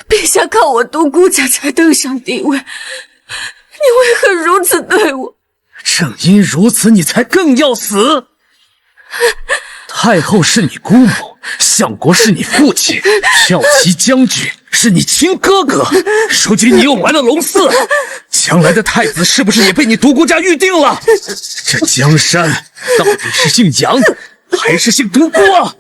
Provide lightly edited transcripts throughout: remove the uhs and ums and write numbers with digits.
陛下靠我独孤家才登上帝位，你为何如此对我？正因如此，你才更要死。太后是你姑母，相国是你父亲，骠骑将军是你亲哥哥。如今你又来了龙寺，将来的太子是不是也被你独孤家预定了？这江山到底是姓杨还是姓独孤啊？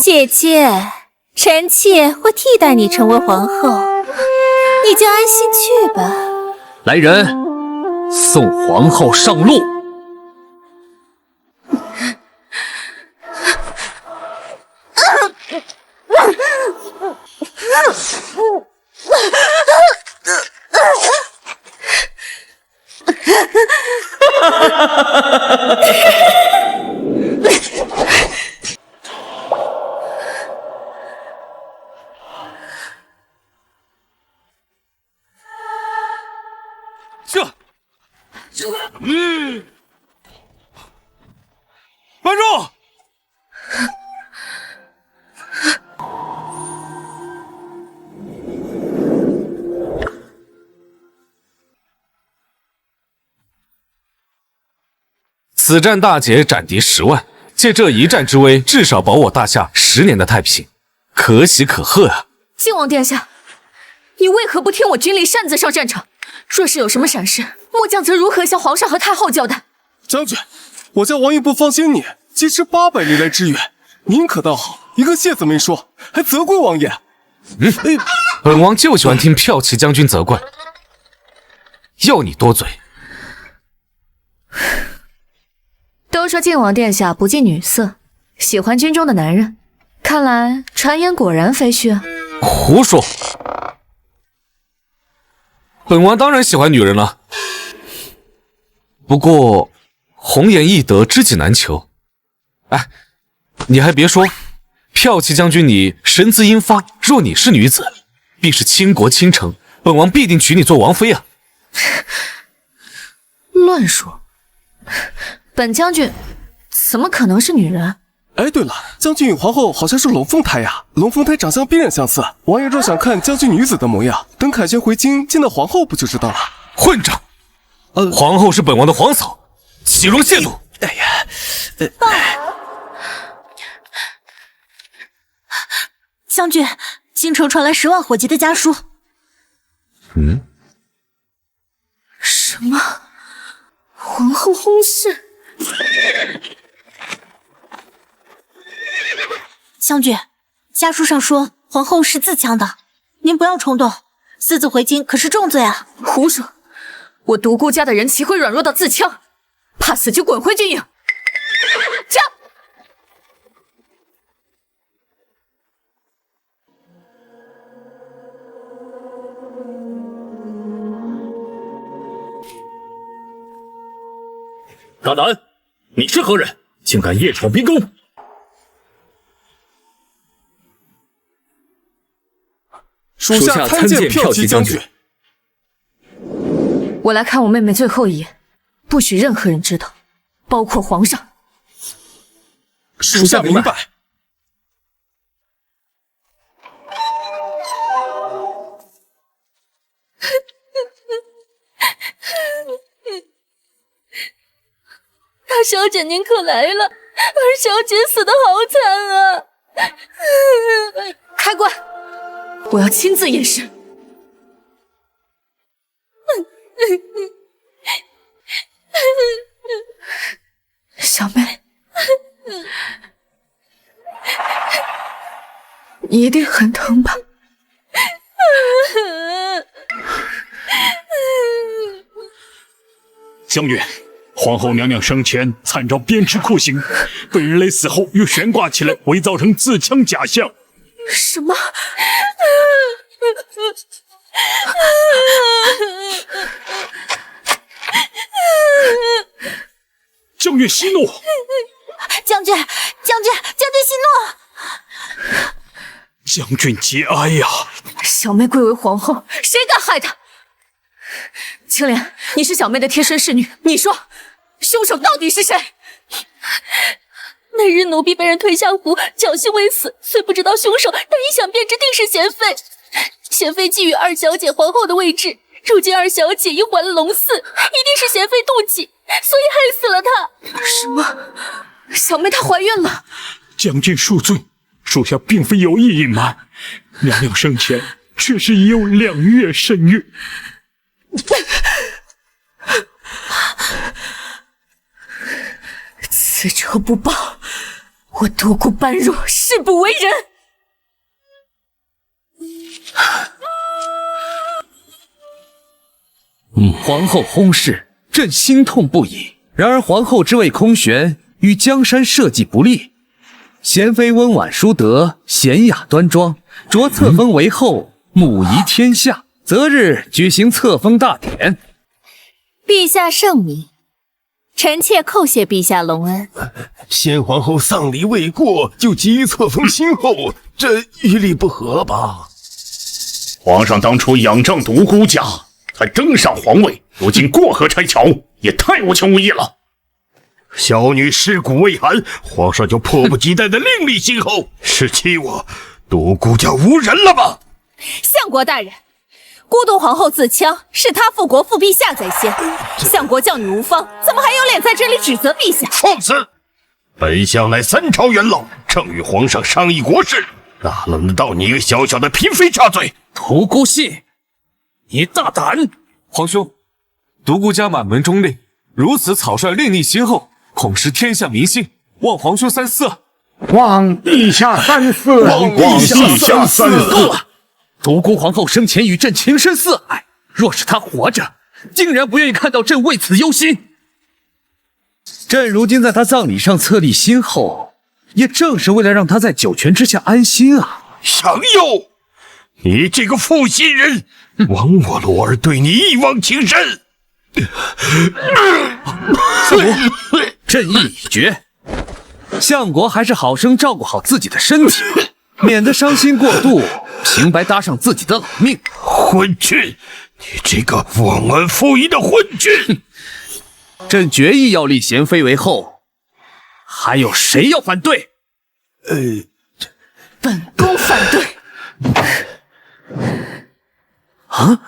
姐姐，臣妾会替代你成为皇后，你就安心去吧。来人，送皇后上路。慢住！此战大捷，斩敌10万，借这一战之威，至少保我大夏10年的太平，可喜可贺啊！靖王殿下，你为何不听我军令擅自上战场？若是有什么闪失，末将则如何向皇上和太后交代？将军，我家王爷不放心你，即持800里来支援，您可倒好，一个谢字没说，还责怪王爷。本王就喜欢听骠骑将军责怪，要你多嘴。都说靖王殿下不近女色，喜欢军中的男人，看来传言果然非虚啊。胡说！本王当然喜欢女人了，不过红颜易得，知己难求。哎，你还别说，骠骑将军你神姿英发，若你是女子，必是倾国倾城，本王必定娶你做王妃啊！乱说，本将军怎么可能是女人？哎，对了，将军与皇后好像是龙凤胎呀，龙凤胎长相必然相似。王爷若想看将军女子的模样，等凯旋回京见到皇后不就知道了？混账！皇后是本王的皇嫂，岂容亵渎！哎呀，将军，京城传来10万火急的家书。什么？皇后薨逝？将军，家书上说皇后是自枪的，您不要冲动，私自回京可是重罪啊！胡说！我独孤家的人岂会软弱到自枪？怕死就滚回军营！驾！大胆！你是何人？竟敢夜闯兵宫！属下参见骠骑将军。我来看我妹妹最后一眼，不许任何人知道，包括皇上。属下明白。大小姐您可来了，二小姐死得好惨啊！开棺，我要亲自验尸。小妹，你一定很疼吧？将军，皇后娘娘生前参照鞭笞酷刑，被人类死后又悬挂起来，伪造成自枪假象。什么？将军息怒！将军息怒！将军节哀呀！小妹贵为皇后，谁敢害她？青莲，你是小妹的贴身侍女，你说，凶手到底是谁？那日奴婢被人推下湖，侥幸未死，虽不知道凶手，但一想便知定是贤妃。贤妃觊觎二小姐皇后的位置，如今二小姐已还了龙嗣，一定是贤妃妒忌，所以害死了她。什么？小妹她怀孕了？将军恕罪，属下并非有意隐瞒，娘娘生前确实已有2月身孕。此仇不报，我独孤般若誓不为人。皇后薨逝，朕心痛不已。然而皇后之位空悬，与江山社稷不利。贤妃温婉淑德，娴雅端庄，着册封为后，母仪天下。择日举行册封大典。陛下圣明，臣妾叩谢陛下隆恩。先皇后丧礼未过，就急于册封新后，这于理不合吧？皇上当初仰仗独孤家，才登上皇位，如今过河拆桥，也太无情无义了。小女尸骨未寒，皇上就迫不及待地另立新后，是欺我独孤家无人了吧？相国大人，孤独皇后自戕，是她复国复陛下在先。相国教女无方，怎么还有脸在这里指责陛下？放肆！本相乃3朝元老，正与皇上商议国事，哪轮得到你一个小小的嫔妃插嘴？独孤信，你大胆！皇兄，独孤家满门忠烈，如此草率另立新后，恐失天下民心，望皇兄三思。望陛下三思，望陛下三思！够了！独孤皇后生前与朕情深似海，若是她活着，竟然不愿意看到朕为此忧心。朕如今在她葬礼上册立新后，也正是为了让她在九泉之下安心啊！祥佑，你这个负心人，枉我罗儿对你一往情深。朕意已决，相国还是好生照顾好自己的身体，免得伤心过度，平白搭上自己的老命。昏君，你这个忘恩负义的昏君！朕决意要立贤妃为后，还有谁要反对？本宫反对。啊！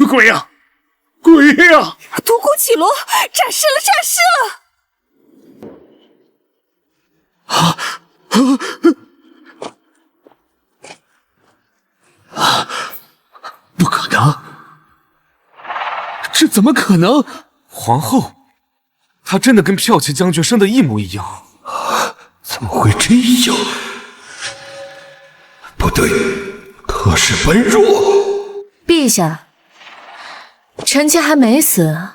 鬼呀！鬼呀！独孤绮罗，诈尸了，诈尸了！不可能！这怎么可能？皇后，她真的跟骠骑将军生的一模一样。怎么会这样？不对，可是本若。陛下，臣妾还没死，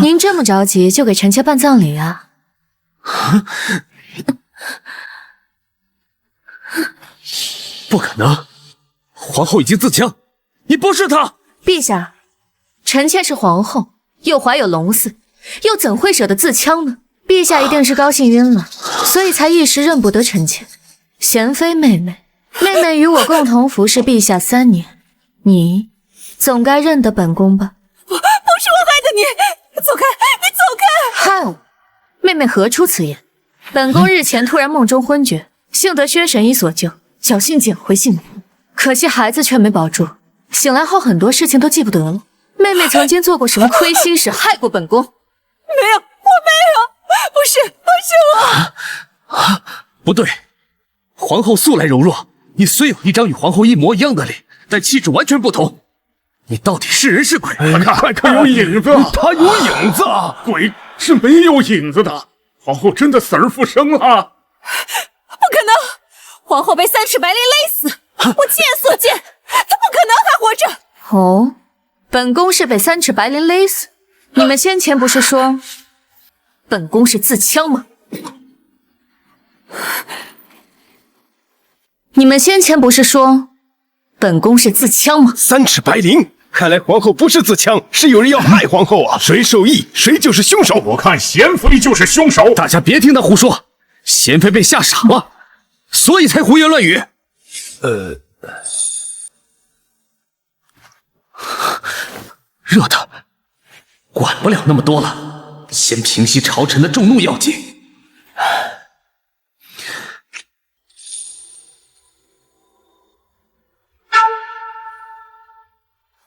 您这么着急就给臣妾办葬礼啊？不可能！皇后已经自戕，你不是她！陛下，臣妾是皇后，又怀有龙嗣，又怎会舍得自戕呢？陛下一定是高兴晕了，所以才一时认不得臣妾。贤妃妹妹，妹妹与我共同服侍陛下3年，你总该认得本宫吧？不是我害的你，走开，你走开！害我？妹妹何出此言？本宫日前突然梦中昏厥，幸得薛神医所救，侥幸捡回性命，可惜孩子却没保住。醒来后很多事情都记不得了。妹妹曾经做过什么亏心事，害过本宫？没有，我没有，不是我。不对，皇后素来柔弱，你虽有一张与皇后一模一样的脸，但气质完全不同。你到底是人是鬼？快看，有影子！他有影子，鬼是没有影子的。皇后真的死而复生了？不可能！皇后被3尺白绫勒死，我亲眼所见，她不可能还活着。哦，本宫是被3尺白绫勒死。你们先前不是说本宫是自戕吗？你们先前不是说本宫是自戕吗？三尺白绫，看来皇后不是自戕，是有人要害皇后啊！谁受益，谁就是凶手。我看贤妃就是凶手。大家别听他胡说，贤妃被吓傻了，所以才胡言乱语。热的，管不了那么多了，先平息朝臣的众怒要紧。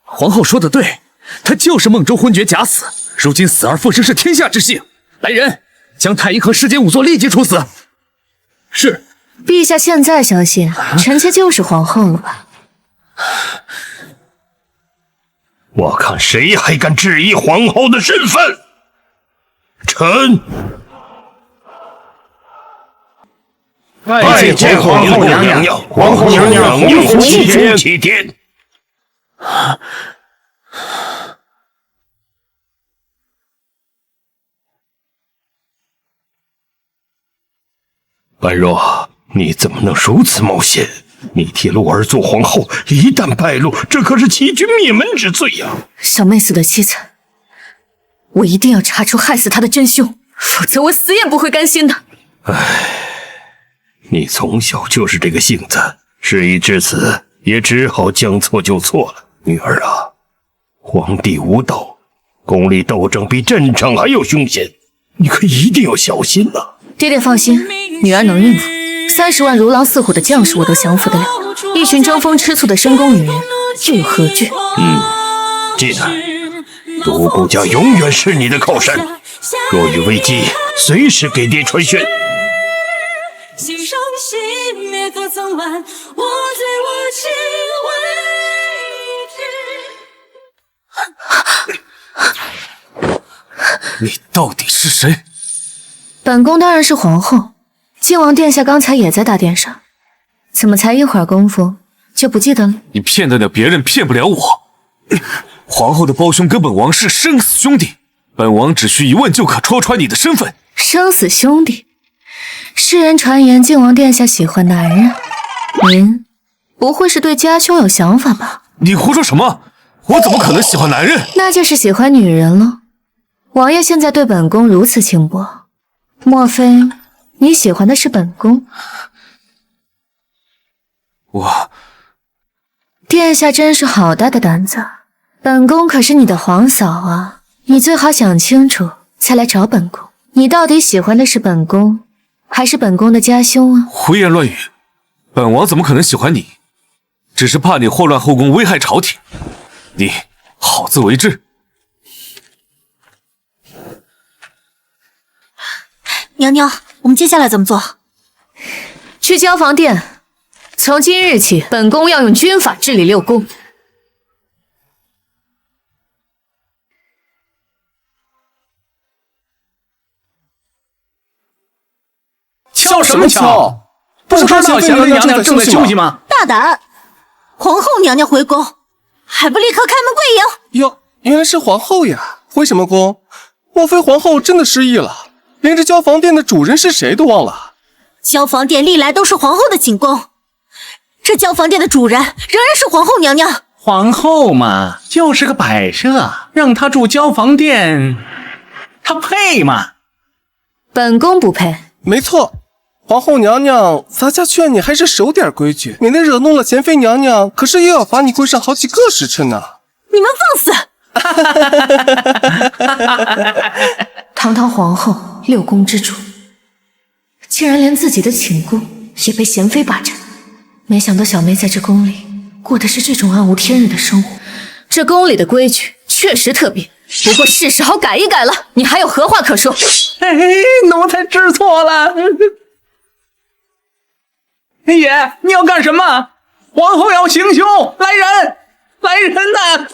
皇后说的对，他就是梦中昏厥假死，如今死而复生是天下之幸。来人，将太医和世间仵作立即处死。是。陛下现在相信臣妾就是皇后了吧？我看谁还敢质疑皇后的身份！臣拜见皇后娘娘，皇后娘娘洪福齐天。般若，你怎么能如此冒险？你替陆儿做皇后，一旦败露，这可是欺君灭门之罪呀！小妹死得凄惨，我一定要查出害死她的真凶，否则我死也不会甘心的。你从小就是这个性子，事已至此，也只好将错就错了。女儿啊，皇帝无道，宫里斗争比战场还要凶险，你可一定要小心呐！爹爹放心，女儿能应付。30万如狼似虎的将士我都降服得了，一群争风吃醋的深宫女人又有何惧？记得，独孤家永远是你的靠山，若遇危机，随时给爹传讯。心上熄灭可曾晚，我醉我情未知。你到底是谁？本宫当然是皇后。靖王殿下刚才也在大殿上，怎么才一会儿功夫就不记得了？你骗得了别人，骗不了我。皇后的胞兄跟本王是生死兄弟，本王只需一问就可戳穿你的身份。生死兄弟？世人传言靖王殿下喜欢男人，您不会是对家兄有想法吧？你胡说什么？我怎么可能喜欢男人？那就是喜欢女人了。王爷现在对本宫如此轻薄，莫非你喜欢的是本宫？殿下真是好大的胆子，本宫可是你的皇嫂啊！你最好想清楚再来找本宫，你到底喜欢的是本宫，还是本宫的家兄啊？胡言乱语，本王怎么可能喜欢你？只是怕你祸乱后宫，危害朝廷。你好自为之。娘娘，我们接下来怎么做？去交房殿。从今日起，本宫要用军法治理六宫。敲什么敲？不知道贤妃娘娘正在休息吗？大胆！皇后娘娘回宫，还不立刻开门跪迎？哟，原来是皇后呀！回什么宫？莫非皇后真的失忆了？连这交房殿的主人是谁都忘了？交房殿历来都是皇后的寝宫，这交房殿的主人仍然是皇后娘娘。皇后嘛，就是个摆设，让她住交房殿，她配吗？本宫不配。没错，皇后娘娘，咱家劝你还是守点规矩，免得惹怒了贤妃娘娘，可是又要罚你跪上好几个时辰呢。你们放肆！堂堂皇后，六宫之主，竟然连自己的寝宫也被贤妃霸占。没想到小妹在这宫里过的是这种暗无天日的生活。这宫里的规矩确实特别，不过是时候改一改了。你还有何话可说？奴才知错了。爷，你要干什么？皇后要行凶！来人！来人呐！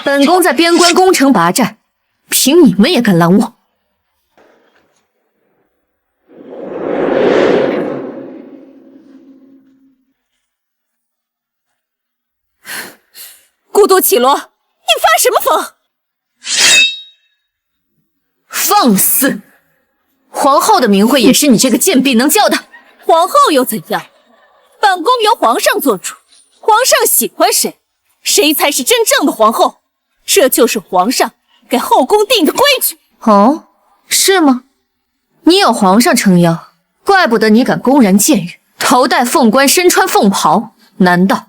本宫在边关攻城拔寨，凭你们也敢拦我？绮罗，你发什么疯？放肆！皇后的名讳也是你这个贱婢能叫的？皇后又怎样？本宫由皇上做主，皇上喜欢谁，谁才是真正的皇后。这就是皇上给后宫定的规矩。哦，是吗？你有皇上撑腰，怪不得你敢公然僭越，头戴凤冠，身穿凤袍，难道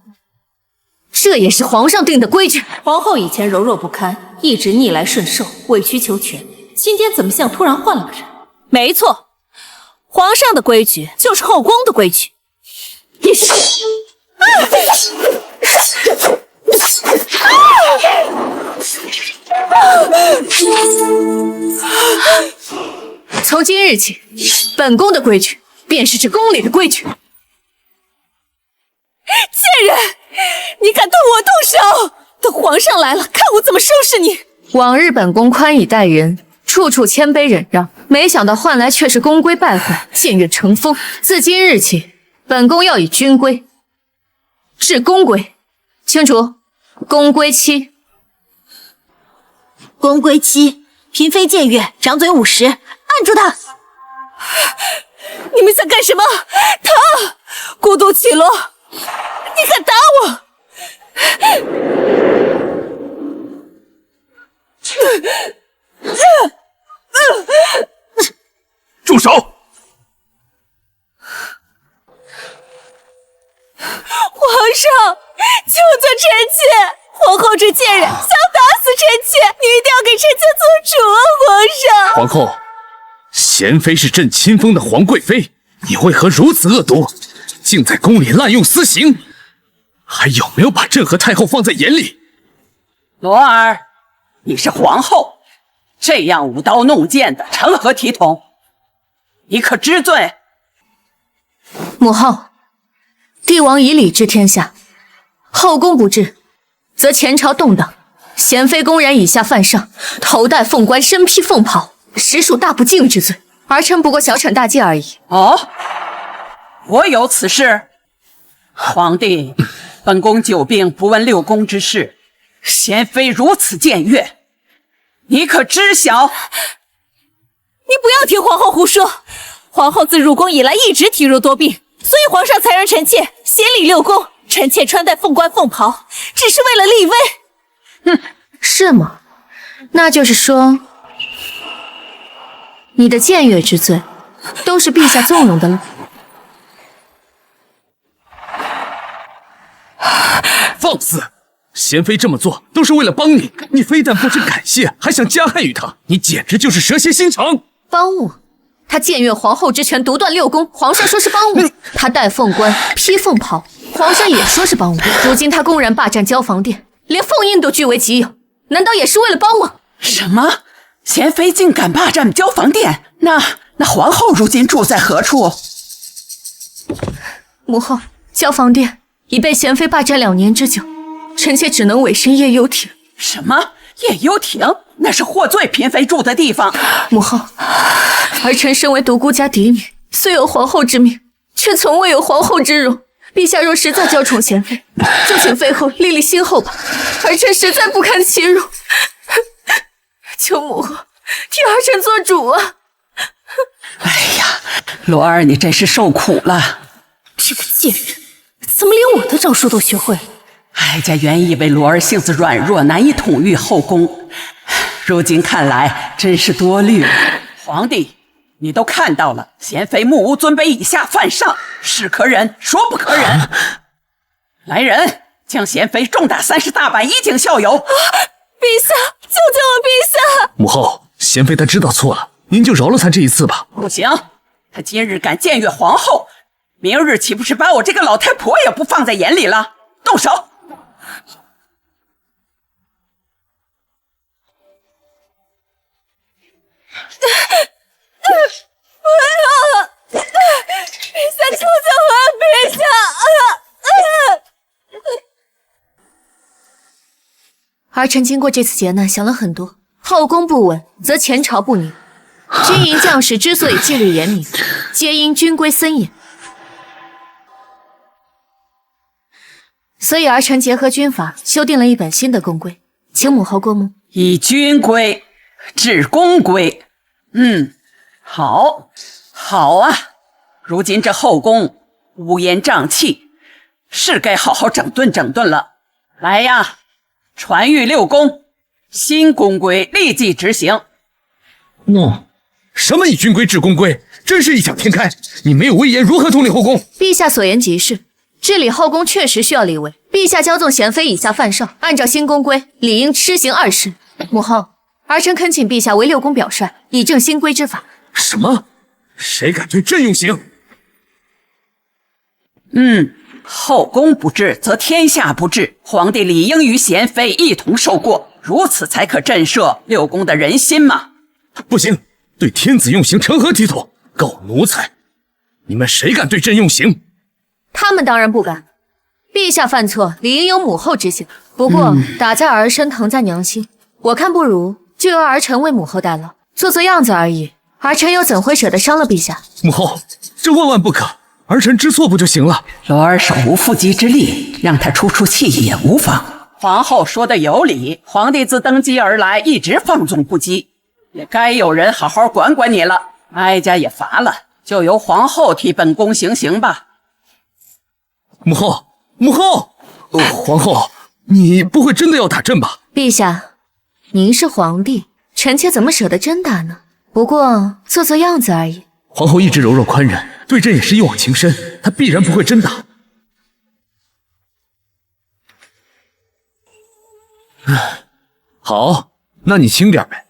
这也是皇上定的规矩？皇后以前柔弱不堪，一直逆来顺受，委曲求全，今天怎么像突然换了个人？没错，皇上的规矩就是后宫的规矩。也是。从今日起，本宫的规矩便是这宫里的规矩。贱人，你敢对我动手！等皇上来了，看我怎么收拾你！往日本宫宽以待人，处处谦卑忍让，没想到换来却是宫规败坏，僭越成风。自今日起，本宫要以军规治宫规，清楚？宫规7。宫规7，嫔妃僭越，掌嘴50，按住他！你们在干什么？他，孤独绮罗，你敢打我！住手！皇上，救救臣妾！皇后这贱人想打死臣妾，你一定要给臣妾做主啊！皇上，皇后，贤妃是朕亲封的皇贵妃，你为何如此恶毒，竟在宫里滥用私刑？还有没有把朕和太后放在眼里？罗儿，你是皇后，这样舞刀弄剑的，成何体统？你可知罪？母后，帝王以礼治天下，后宫不治，则前朝动荡。贤妃公然以下犯上，头戴凤冠，身披凤袍，实属大不敬之罪。儿臣不过小惩大戒而已。哦，我有此事。皇帝，本宫久病不问六宫之事，贤妃如此僭越，你可知晓？你不要听皇后胡说。皇后自入宫以来一直体弱多病，所以皇上才让臣妾协理六宫。臣妾穿戴凤冠凤袍，只是为了立威。哼，是吗？那就是说，你的僭越之罪都是陛下纵容的了。放肆！贤妃这么做都是为了帮你，你非但不知感谢，还想加害于她，你简直就是蛇蝎心肠！帮我？他僭越皇后之权，独断六宫，皇上说是帮我；他戴凤冠，披凤袍，皇上也说是帮我。如今他公然霸占交房殿，连凤印都据为己有，难道也是为了帮我？什么？贤妃竟敢霸占交房殿？那皇后如今住在何处？母后，交房殿已被贤妃霸占2年之久，臣妾只能委身夜幽亭。什么？夜幽亭？那是获罪嫔妃住的地方。母后，儿臣身为独孤家嫡女，虽有皇后之命，却从未有皇后之荣。陛下若实在娇宠贤妃，就请妃后立立心后吧。儿臣实在不堪其辱，求母后替儿臣做主啊！哎呀，罗儿，你真是受苦了。这个贱人，怎么连我的招数都学会了？哀家原以为罗儿性子软弱，难以统御后宫，如今看来真是多虑了。皇帝，你都看到了，贤妃目无尊卑，以下犯上，是可忍，说不可忍。来人，将贤妃重打30大板，以儆效尤。陛下，救救我！陛下！母后，贤妃她知道错了，您就饶了她这一次吧。不行，她今日敢僭越皇后，明日岂不是把我这个老太婆也不放在眼里了？动手！不要！陛下，救救我！陛下！儿臣经过这次劫难，想了很多。后宫不稳，则前朝不宁。军营将士之所以纪律严明，皆因军规森严。所以儿臣结合军法，修订了一本新的宫规，请母后过目。以军规治宫规，好，好啊！如今这后宫乌烟瘴气，是该好好整顿整顿了。来呀，传谕六宫，新宫规立即执行。什么以军规治宫规，真是异想天开！你没有威严，如何统领后宫？陛下所言极是，治理后宫确实需要立威。陛下骄纵贤妃以下犯上，按照新宫规，理应施行2世。母后，儿臣恳请陛下为六宫表率，以正新规之法。什么？谁敢对朕用刑？后宫不治，则天下不治。皇帝理应与贤妃一同受过，如此才可震慑六宫的人心嘛。不行，对天子用刑成何体统？狗奴才！你们谁敢对朕用刑？他们当然不敢。陛下犯错，理应由母后执行。不过，打在儿身，疼在娘心，我看不如就由儿臣为母后代劳，做做样子而已。儿臣又怎会舍得伤了陛下？母后，这万万不可！儿臣知错不就行了？罗儿手无缚鸡之力，让他出气也无妨。皇后说的有理，皇帝自登基而来，一直放纵不羁，也该有人好好管管你了。哀家也乏了，就由皇后替本宫行刑吧。母后，母后，皇后，你不会真的要打朕吧？陛下，您是皇帝，臣妾怎么舍得真打呢？不过做做样子而已。皇后一直柔弱宽仁，对朕也是一往情深，她必然不会真打。好，那你轻点呗。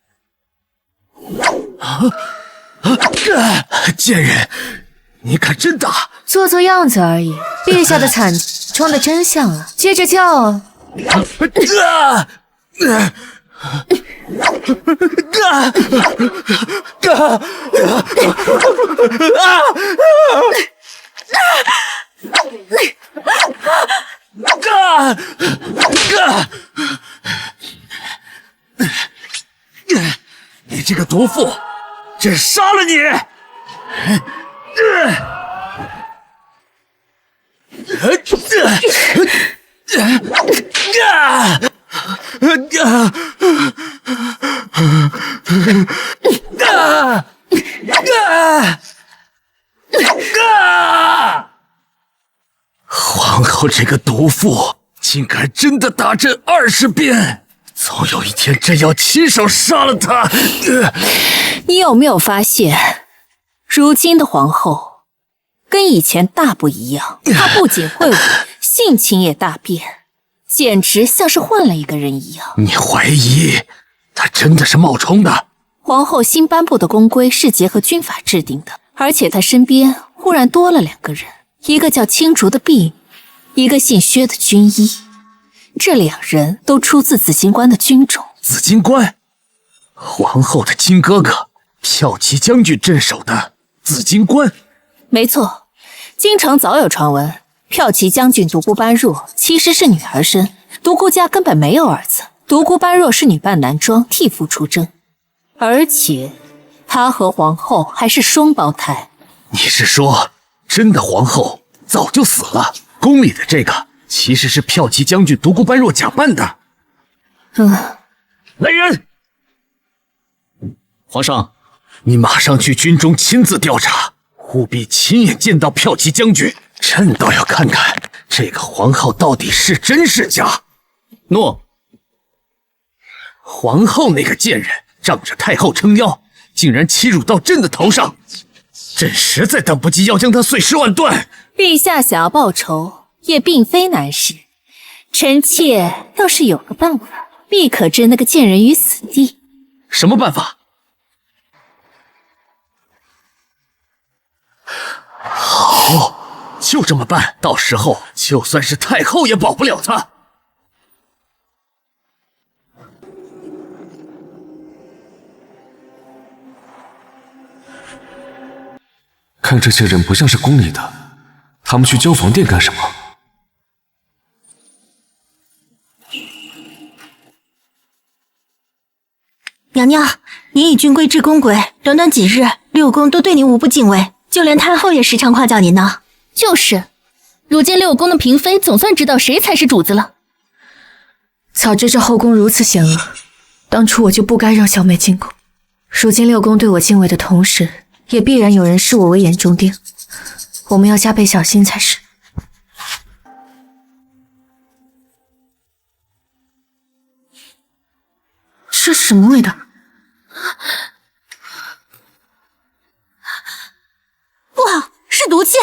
贱人，你敢真打？做做样子而已。陛下的惨装的真像啊！接着叫。你这个毒妇，朕杀了你！皇后这个毒妇，竟敢真的打朕20鞭！总有一天，朕要亲手杀了她！你有没有发现，如今的皇后跟以前大不一样？她不仅会武，性情也大变，简直像是换了一个人一样。你怀疑她真的是冒充的？皇后新颁布的宫规是结合军法制定的，而且她身边忽然多了2个人，一个叫青竹的婢女，一个姓薛的军医。这2人都出自紫金关的军种。紫金关，皇后的亲哥哥，骠骑将军镇守的紫金关。没错，京城早有传闻，骠骑将军独孤般若其实是女儿身，独孤家根本没有儿子，独孤般若是女扮男装替父出征，而且她和皇后还是双胞胎。你是说，真的皇后早就死了？宫里的这个其实是骠骑将军独孤般若假扮的。来人！皇上，你马上去军中亲自调查，务必亲眼见到骠骑将军，朕倒要看看这个皇后到底是真是假。诺。皇后那个贱人仗着太后撑腰，竟然欺辱到朕的头上，朕实在等不及要将她碎尸万段。陛下想要报仇也并非难事，臣妾倒是有个办法，必可置那个贱人于死地。什么办法？好，就这么办。到时候就算是太后也保不了她。看这些人不像是宫里的，他们去交房殿干什么？娘娘，您以军规治宫规，短短几日，六宫都对您无不敬畏，就连太后也时常夸奖您呢。就是，如今六宫的嫔妃总算知道谁才是主子了。早知这后宫如此险恶，当初我就不该让小妹进宫。如今六宫对我敬畏的同时，也必然有人视我为眼中钉，我们要加倍小心才是。这是什么味道？不好，是毒气！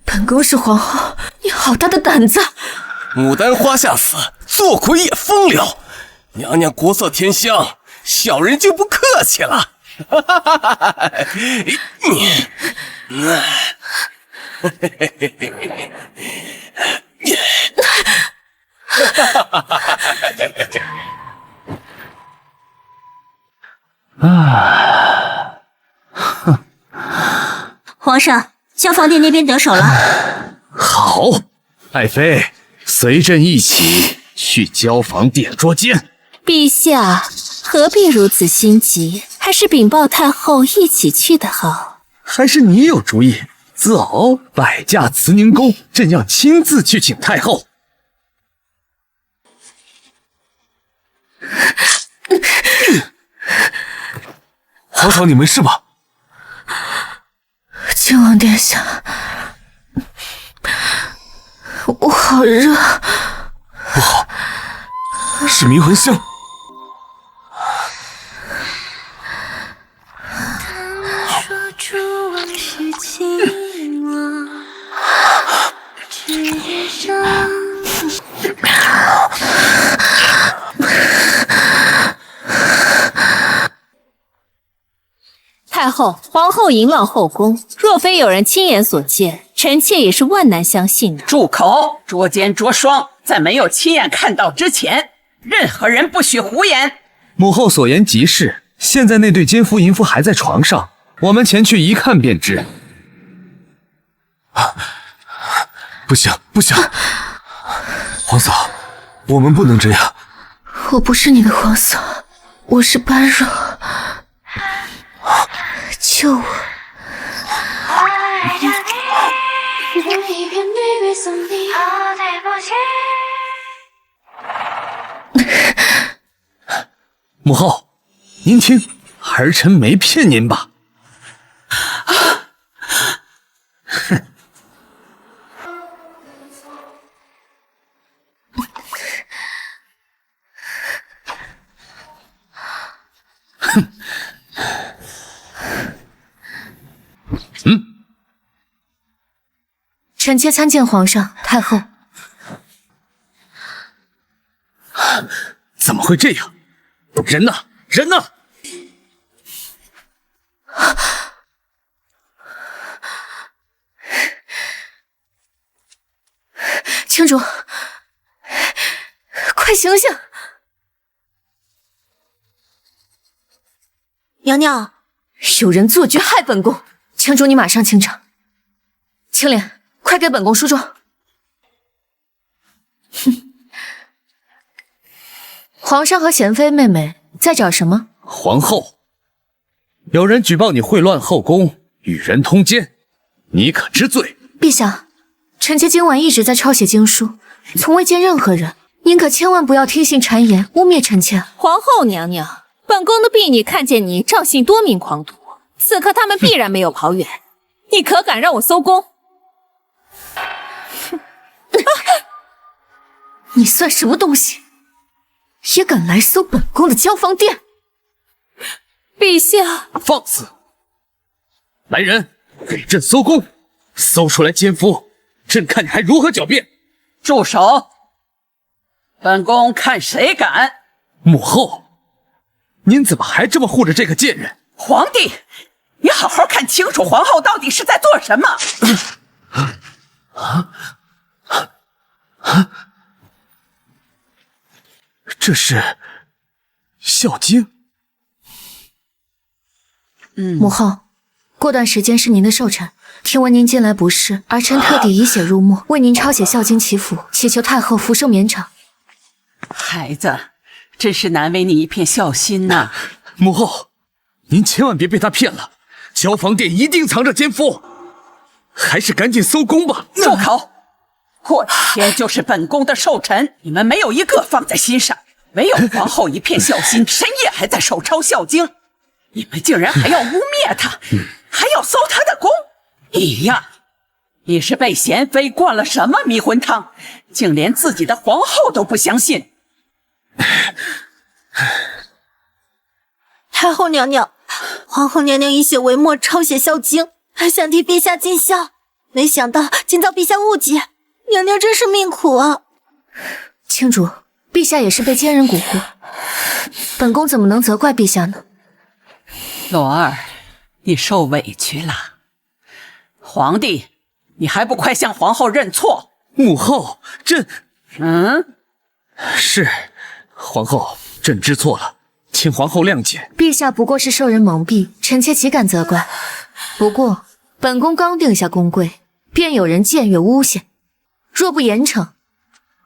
本宫是皇后，你好大的胆子！牡丹花下死，做鬼也疯了。娘娘国色天香，小人就不客气了。皇上，消防殿那边得手了。好，爱妃，随朕一起去交房殿捉奸。陛下何必如此心急？还是禀报太后一起去的好。还是你有主意？走，百驾慈宁宫，朕要亲自去请太后。皇嫂，你没事吧？靖王殿下，我好热。不好，是迷魂香。太后、皇后淫乱后宫，若非有人亲眼所见，臣妾也是万难相信的。住口！捉奸捉双，在没有亲眼看到之前，任何人不许胡言。母后所言极是，现在那对奸夫淫妇还在床上，我们前去一看便知。不行，不行！皇嫂，我们不能这样。我不是你的皇嫂，我是般若。救我！母后，您听，儿臣没骗您吧？臣妾参见皇上、太后。怎么会这样？人呢？人呢？青竹，快醒醒！娘娘，有人做局害本宫，青竹，你马上清场。青莲，快给本宫梳妆。哼，皇上和贤妃妹妹在找什么？皇后，有人举报你秽乱后宫，与人通奸，你可知罪？陛下，臣妾今晚一直在抄写经书，从未见任何人，您可千万不要听信谗言，污蔑臣妾。皇后娘娘，本宫的婢女看见你仗信多名狂徒，此刻他们必然没有跑远，你可敢让我搜宫？你算什么东西？也敢来搜本宫的交房殿？陛下，放肆！来人，给朕搜宫，搜出来奸夫，朕看你还如何狡辩！住手！本宫看谁敢！母后，您怎么还这么护着这个贱人？皇帝，你好好看清楚，皇后到底是在做什么？这是孝经。母后，过段时间是您的寿辰，听闻您近来不适，儿臣特地以血入墨，为您抄写孝经祈福，祈求太后福寿绵长。孩子，真是难为你一片孝心呐！母后，您千万别被他骗了，交房殿一定藏着奸夫，还是赶紧搜宫吧。住口！过几天就是本宫的寿辰，你们没有一个放在心上，唯有皇后一片孝心，深夜还在手抄孝经，你们竟然还要污蔑她，还要搜她的宫！你呀，你是被贤妃灌了什么迷魂汤，竟连自己的皇后都不相信。太后娘娘，皇后娘娘以血为墨，抄写孝经，还想替陛下尽孝，没想到竟遭陛下误解，娘娘真是命苦啊！青主，陛下也是被奸人蛊惑，本宫怎么能责怪陛下呢？罗儿，你受委屈了。皇帝，你还不快向皇后认错？母后，朕……是，皇后，朕知错了，请皇后谅解。陛下不过是受人蒙蔽，臣妾岂敢责怪。不过，本宫刚定下宫规，便有人僭越诬陷，若不严惩，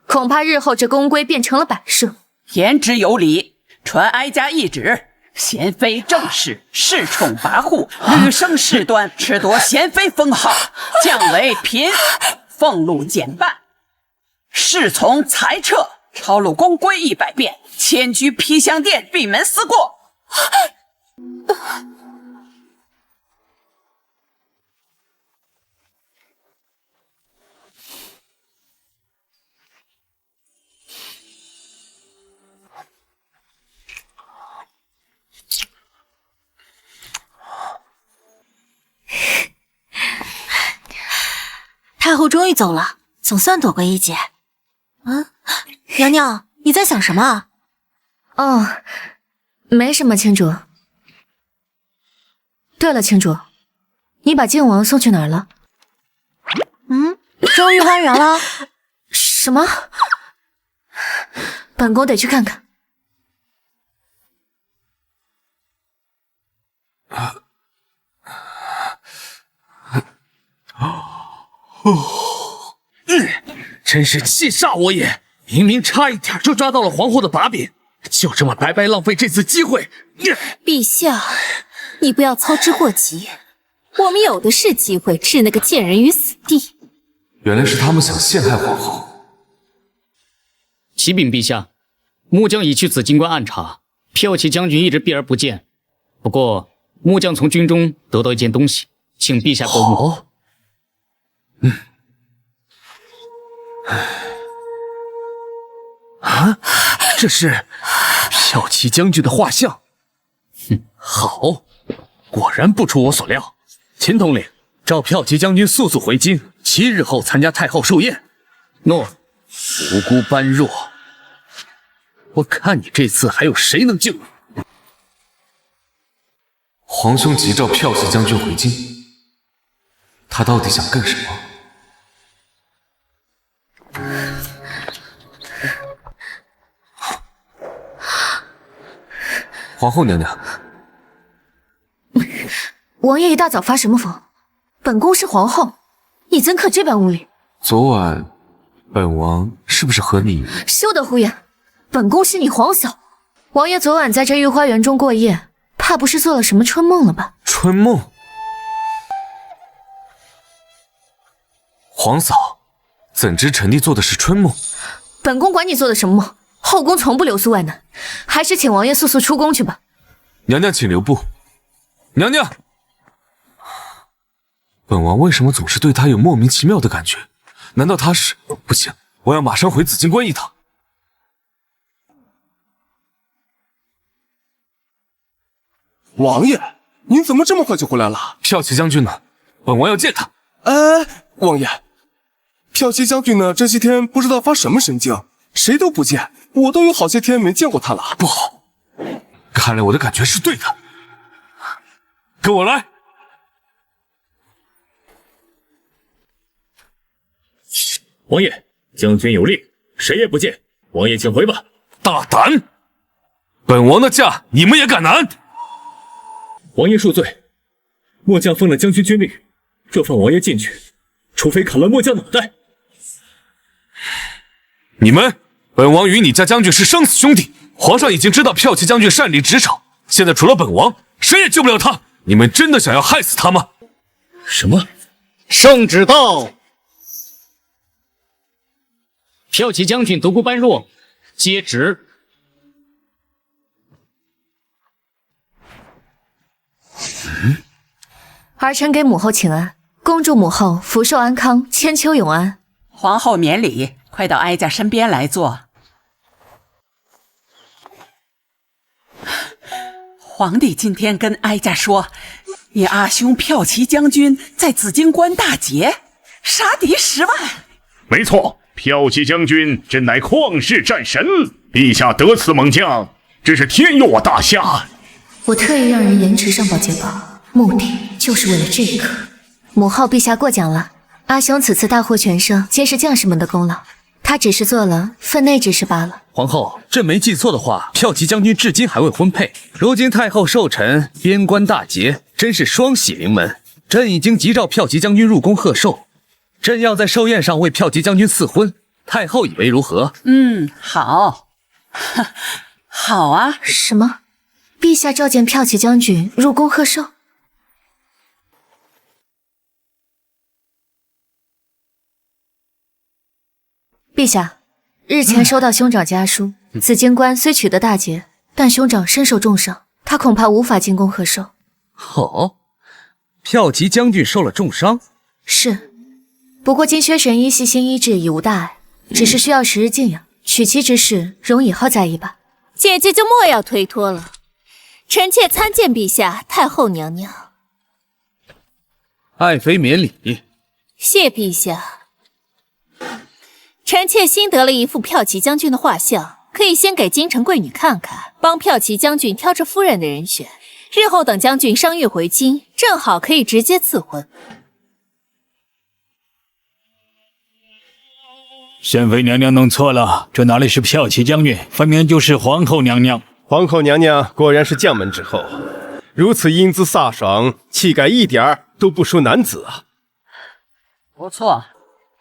恐怕日后这宫规变成了摆设。言之有理，传哀家懿旨。贤妃正室恃宠跋扈，屡生事端，褫夺贤妃封号，降为嫔，俸禄减半，侍从裁撤，抄录宫规100遍，迁居披香殿，闭门思过。太后终于走了，总算躲过一劫。娘娘，你在想什么啊？哦，没什么，青主。对了，青主，你把靖王送去哪儿了？终御花园了？什么？本宫得去看看。真是气煞我也！明明差一点就抓到了皇后的把柄，就这么白白浪费这次机会。陛下，你不要操之过急，我们有的是机会置那个贱人于死地。原来是他们想陷害皇后。启禀陛下，木匠已去紫金关暗查，骠骑将军一直避而不见。不过木匠从军中得到一件东西，请陛下过目。这是骠骑将军的画像。好，果然不出我所料。秦统领，召骠骑将军速速回京，7日后参加太后寿宴。诺。无辜般若，我看你这次还有谁能救你？皇兄急召骠骑将军回京，他到底想干什么？皇后娘娘，王爷一大早发什么疯？本宫是皇后，你怎可这般无礼？昨晚本王是不是和你……休得胡言！本宫是你皇嫂，王爷昨晚在这御花园中过夜，怕不是做了什么春梦了吧？春梦？皇嫂，怎知臣弟做的是春梦？本宫管你做的什么梦，后宫从不留宿外男，还是请王爷速速出宫去吧。娘娘请留步。娘娘，本王为什么总是对他有莫名其妙的感觉？难道他是……不行，我要马上回紫金关一趟。王爷，您怎么这么快就回来了？骠骑将军呢？本王要见他。王爷，骠骑将军呢？这些天不知道发什么神经，谁都不见，我都有好些天没见过他了。不好，看来我的感觉是对的。跟我来。王爷，将军有令，谁也不见。王爷请回吧。大胆！本王的驾你们也敢拦？王爷恕罪，末将奉了将军军令，若放王爷进去，除非砍了末将脑袋。你们，本王与你家将军是生死兄弟，皇上已经知道骠骑将军擅离职场，现在除了本王，谁也救不了他。你们真的想要害死他吗？什么？圣旨到！骠骑将军独孤般若接旨。儿臣给母后请安，恭祝母后福寿安康，千秋永安。皇后免礼，快到哀家身边来坐。皇帝今天跟哀家说，你阿兄骠骑将军在紫荆关大捷，杀敌10万。没错，骠骑将军真乃旷世战神，陛下得此猛将，真是天佑我大夏。我特意让人延迟上报捷报，目的就是为了这个。母后陛下过奖了，阿兄此次大获全胜，皆是将士们的功劳，他只是做了分内之事罢了。皇后，朕没记错的话，骠骑将军至今还未婚配，如今太后寿辰，边关大捷，真是双喜临门。朕已经急召骠骑将军入宫贺寿，朕要在寿宴上为骠骑将军赐婚，太后以为如何？好，好啊。什么？陛下召见骠骑将军入宫贺寿？陛下，日前收到兄长家书，紫荆关虽取得大捷，但兄长身受重伤，他恐怕无法进宫贺寿。哦，骠骑将军受了重伤？是，不过金薛神医细心医治，已无大碍，只是需要时日静养，娶妻之事容以后再议吧。姐姐就莫要推脱了，臣妾参见陛下、太后娘娘。爱妃免礼。谢陛下。臣妾新得了一幅骠骑将军的画像，可以先给京城贵女看看，帮骠骑将军挑着夫人的人选。日后等将军伤愈回京，正好可以直接赐婚。贤妃娘娘弄错了，这哪里是骠骑将军，分明就是皇后娘娘。皇后娘娘果然是将门之后，如此英姿飒爽，气概一点都不输男子啊！不错，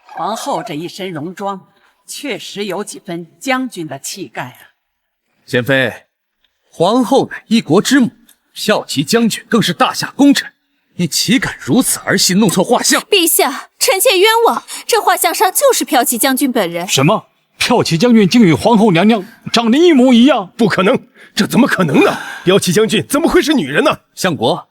皇后这一身戎装，确实有几分将军的气概啊。贤妃，皇后乃一国之母，骠骑将军更是大夏功臣，你岂敢如此儿戏，弄错画像？陛下，臣妾冤枉，这画像上就是骠骑将军本人。什么？骠骑将军竟与皇后娘娘长得一模一样？不可能，这怎么可能呢？骠骑将军怎么会是女人呢？相国，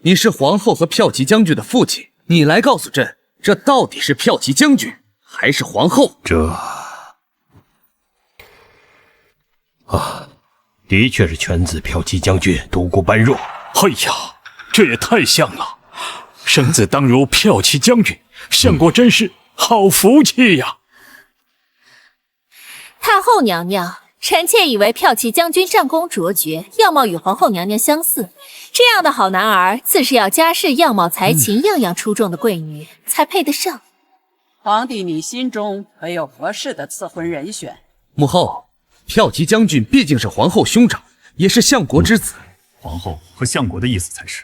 你是皇后和骠骑将军的父亲，你来告诉朕，这到底是骠骑将军还是皇后？的确是犬子骠骑将军独孤般若。哎呀，这也太像了！生子当如骠骑将军，相国真是好福气呀！太后娘娘，臣妾以为骠骑将军战功卓绝，样貌与皇后娘娘相似，这样的好男儿，自是要家世、样貌、才情样样出众的贵女才配得上。皇帝，你心中可有合适的赐婚人选？母后，骠骑将军毕竟是皇后兄长，也是相国之子。皇后和相国的意思才是。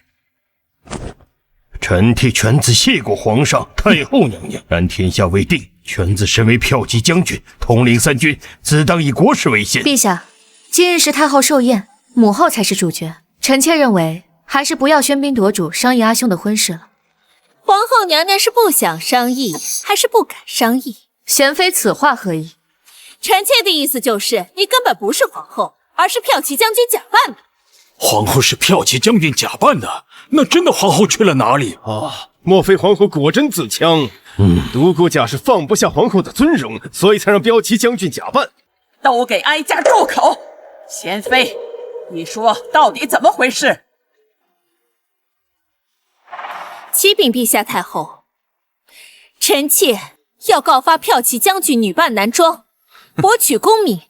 臣替犬子谢过皇上、太后娘娘。然天下未定，犬子身为骠骑将军，统领三军，自当以国事为先。陛下，今日是太后寿宴，母后才是主角。臣妾认为，还是不要喧宾夺主，商议阿兄的婚事了。皇后娘娘是不想商议，还是不敢商议？贤妃此话何意？臣妾的意思就是，你根本不是皇后，而是骠骑将军假扮的。皇后是骠骑将军假扮的，那真的皇后去了哪里啊？莫非皇后果真自戕？独孤家是放不下皇后的尊荣，所以才让骠骑将军假扮。都给哀家住口！贤妃，你说到底怎么回事？启禀陛下太后，臣妾要告发骠骑将军女扮男装，博取功名，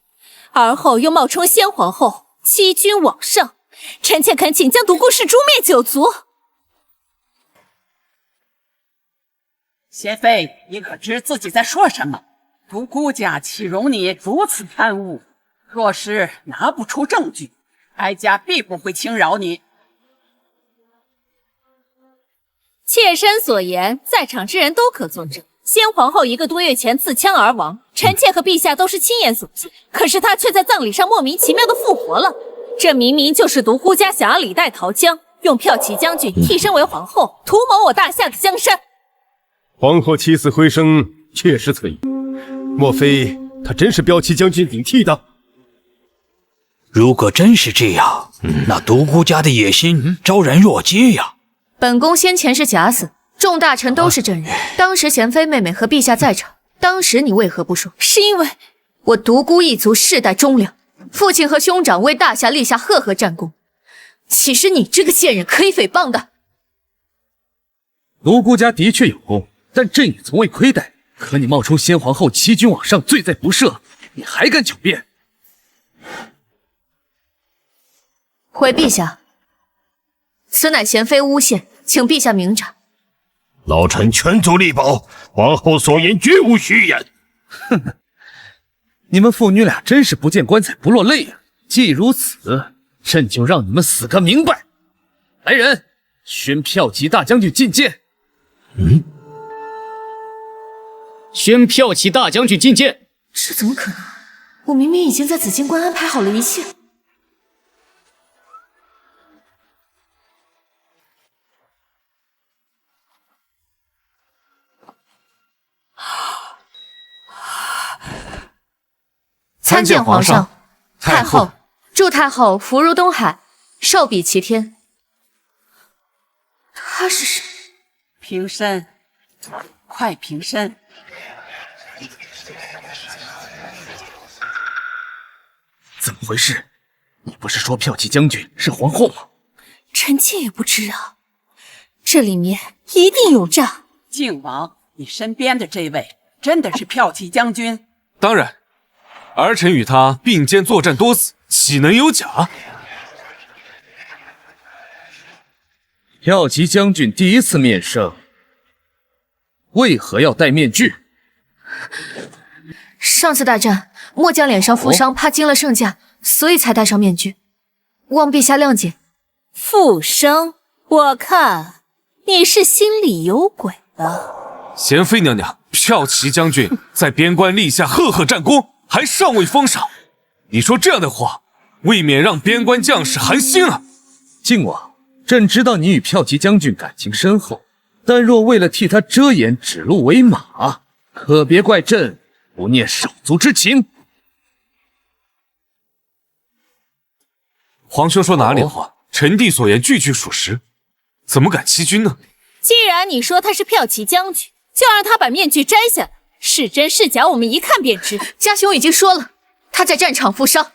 而后又冒充先皇后，欺君罔上。臣妾恳请将独孤氏诛灭九族。贤妃，你可知自己在说什么？独孤家岂容你如此贪污？若是拿不出证据，哀家必不会轻饶你。妾身所言，在场之人都可作证。先皇后1个多月前自枪而亡，臣妾和陛下都是亲眼所见。可是她却在葬礼上莫名其妙的复活了，这明明就是独孤家想要李代桃僵，用骠骑将军替身为皇后，图谋我大夏的江山。皇后起死回生，确实此意。莫非她真是骠骑将军顶替的？如果真是这样，那独孤家的野心昭然若揭呀。本宫先前是假死，众大臣都是证人。当时贤妃妹妹和陛下在场，当时你为何不说？是因为我独孤一族世代忠良，父亲和兄长为大夏立下赫赫战功，岂是你这个贱人可以诽谤的？独孤家的确有功，但朕也从未亏待。可你冒充先皇后欺君罔上，罪在不赦，你还敢狡辩？回陛下，此乃贤妃诬陷，请陛下明察。老臣全族力保，皇后所言绝无虚言。哼，你们父女俩真是不见棺材不落泪啊！既如此，朕就让你们死个明白。来人，宣骠骑大将军觐见。宣骠骑大将军觐见。这怎么可能？我明明已经在紫金关安排好了一切。参见皇上、太后，祝太后福如东海，寿比齐天。他是谁？平身，快平身！怎么回事？你不是说骠骑将军是皇后吗？臣妾也不知啊，这里面一定有诈。靖王，你身边的这位真的是骠骑将军？当然。儿臣与他并肩作战多次，岂能有假？骠骑将军第一次面圣，为何要戴面具？上次大战，末将脸上负伤，怕惊了圣驾，所以才戴上面具。望陛下谅解。负伤？我看你是心里有鬼的。贤妃娘娘，骠骑将军在边关立下赫赫战功。还尚未封赏，你说这样的话，未免让边关将士寒心啊！靖王，朕知道你与骠骑将军感情深厚，但若为了替他遮掩，指鹿为马，可别怪朕不念手足之情。皇兄说哪里话？臣弟所言句句属实，怎么敢欺君呢？既然你说他是骠骑将军，就让他把面具摘下来。是真是假，我们一看便知。家兄已经说了，他在战场负伤，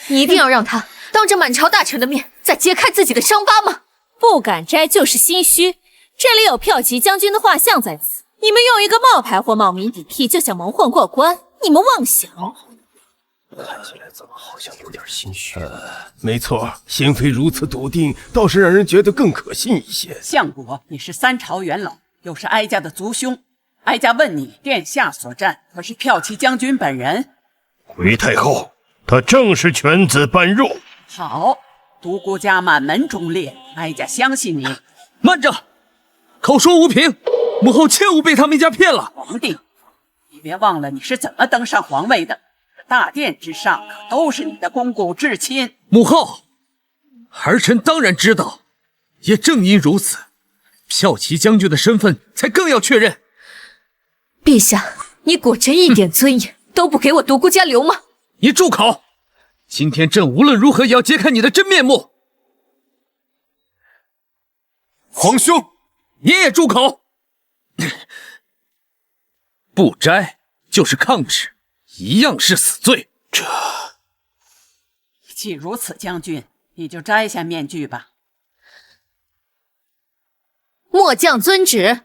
你一定要让他当着满朝大臣的面再揭开自己的伤疤吗？不敢摘就是心虚。这里有骠骑将军的画像在此，你们用一个冒牌或冒名顶替就想蒙混过关，你们妄想。看起来怎么好像有点心虚？没错，贤妃如此笃定，倒是让人觉得更可信一些。相国，你是3朝元老，又是哀家的族兄。哀家问你，殿下所战可是骠骑将军本人？回太后，他正是犬子般弱。好，独孤家满门忠烈，哀家相信你。慢着，口说无凭，母后切勿被他们家骗了。皇帝，你别忘了你是怎么登上皇位的。大殿之上可都是你的公公至亲。母后，儿臣当然知道，也正因如此，骠骑将军的身份才更要确认。陛下，你果真一点尊严都不给我独孤家留吗？你住口！今天朕无论如何也要揭开你的真面目。皇兄，你也住口！不摘就是抗旨，一样是死罪。既如此，将军，你就摘下面具吧。末将遵旨。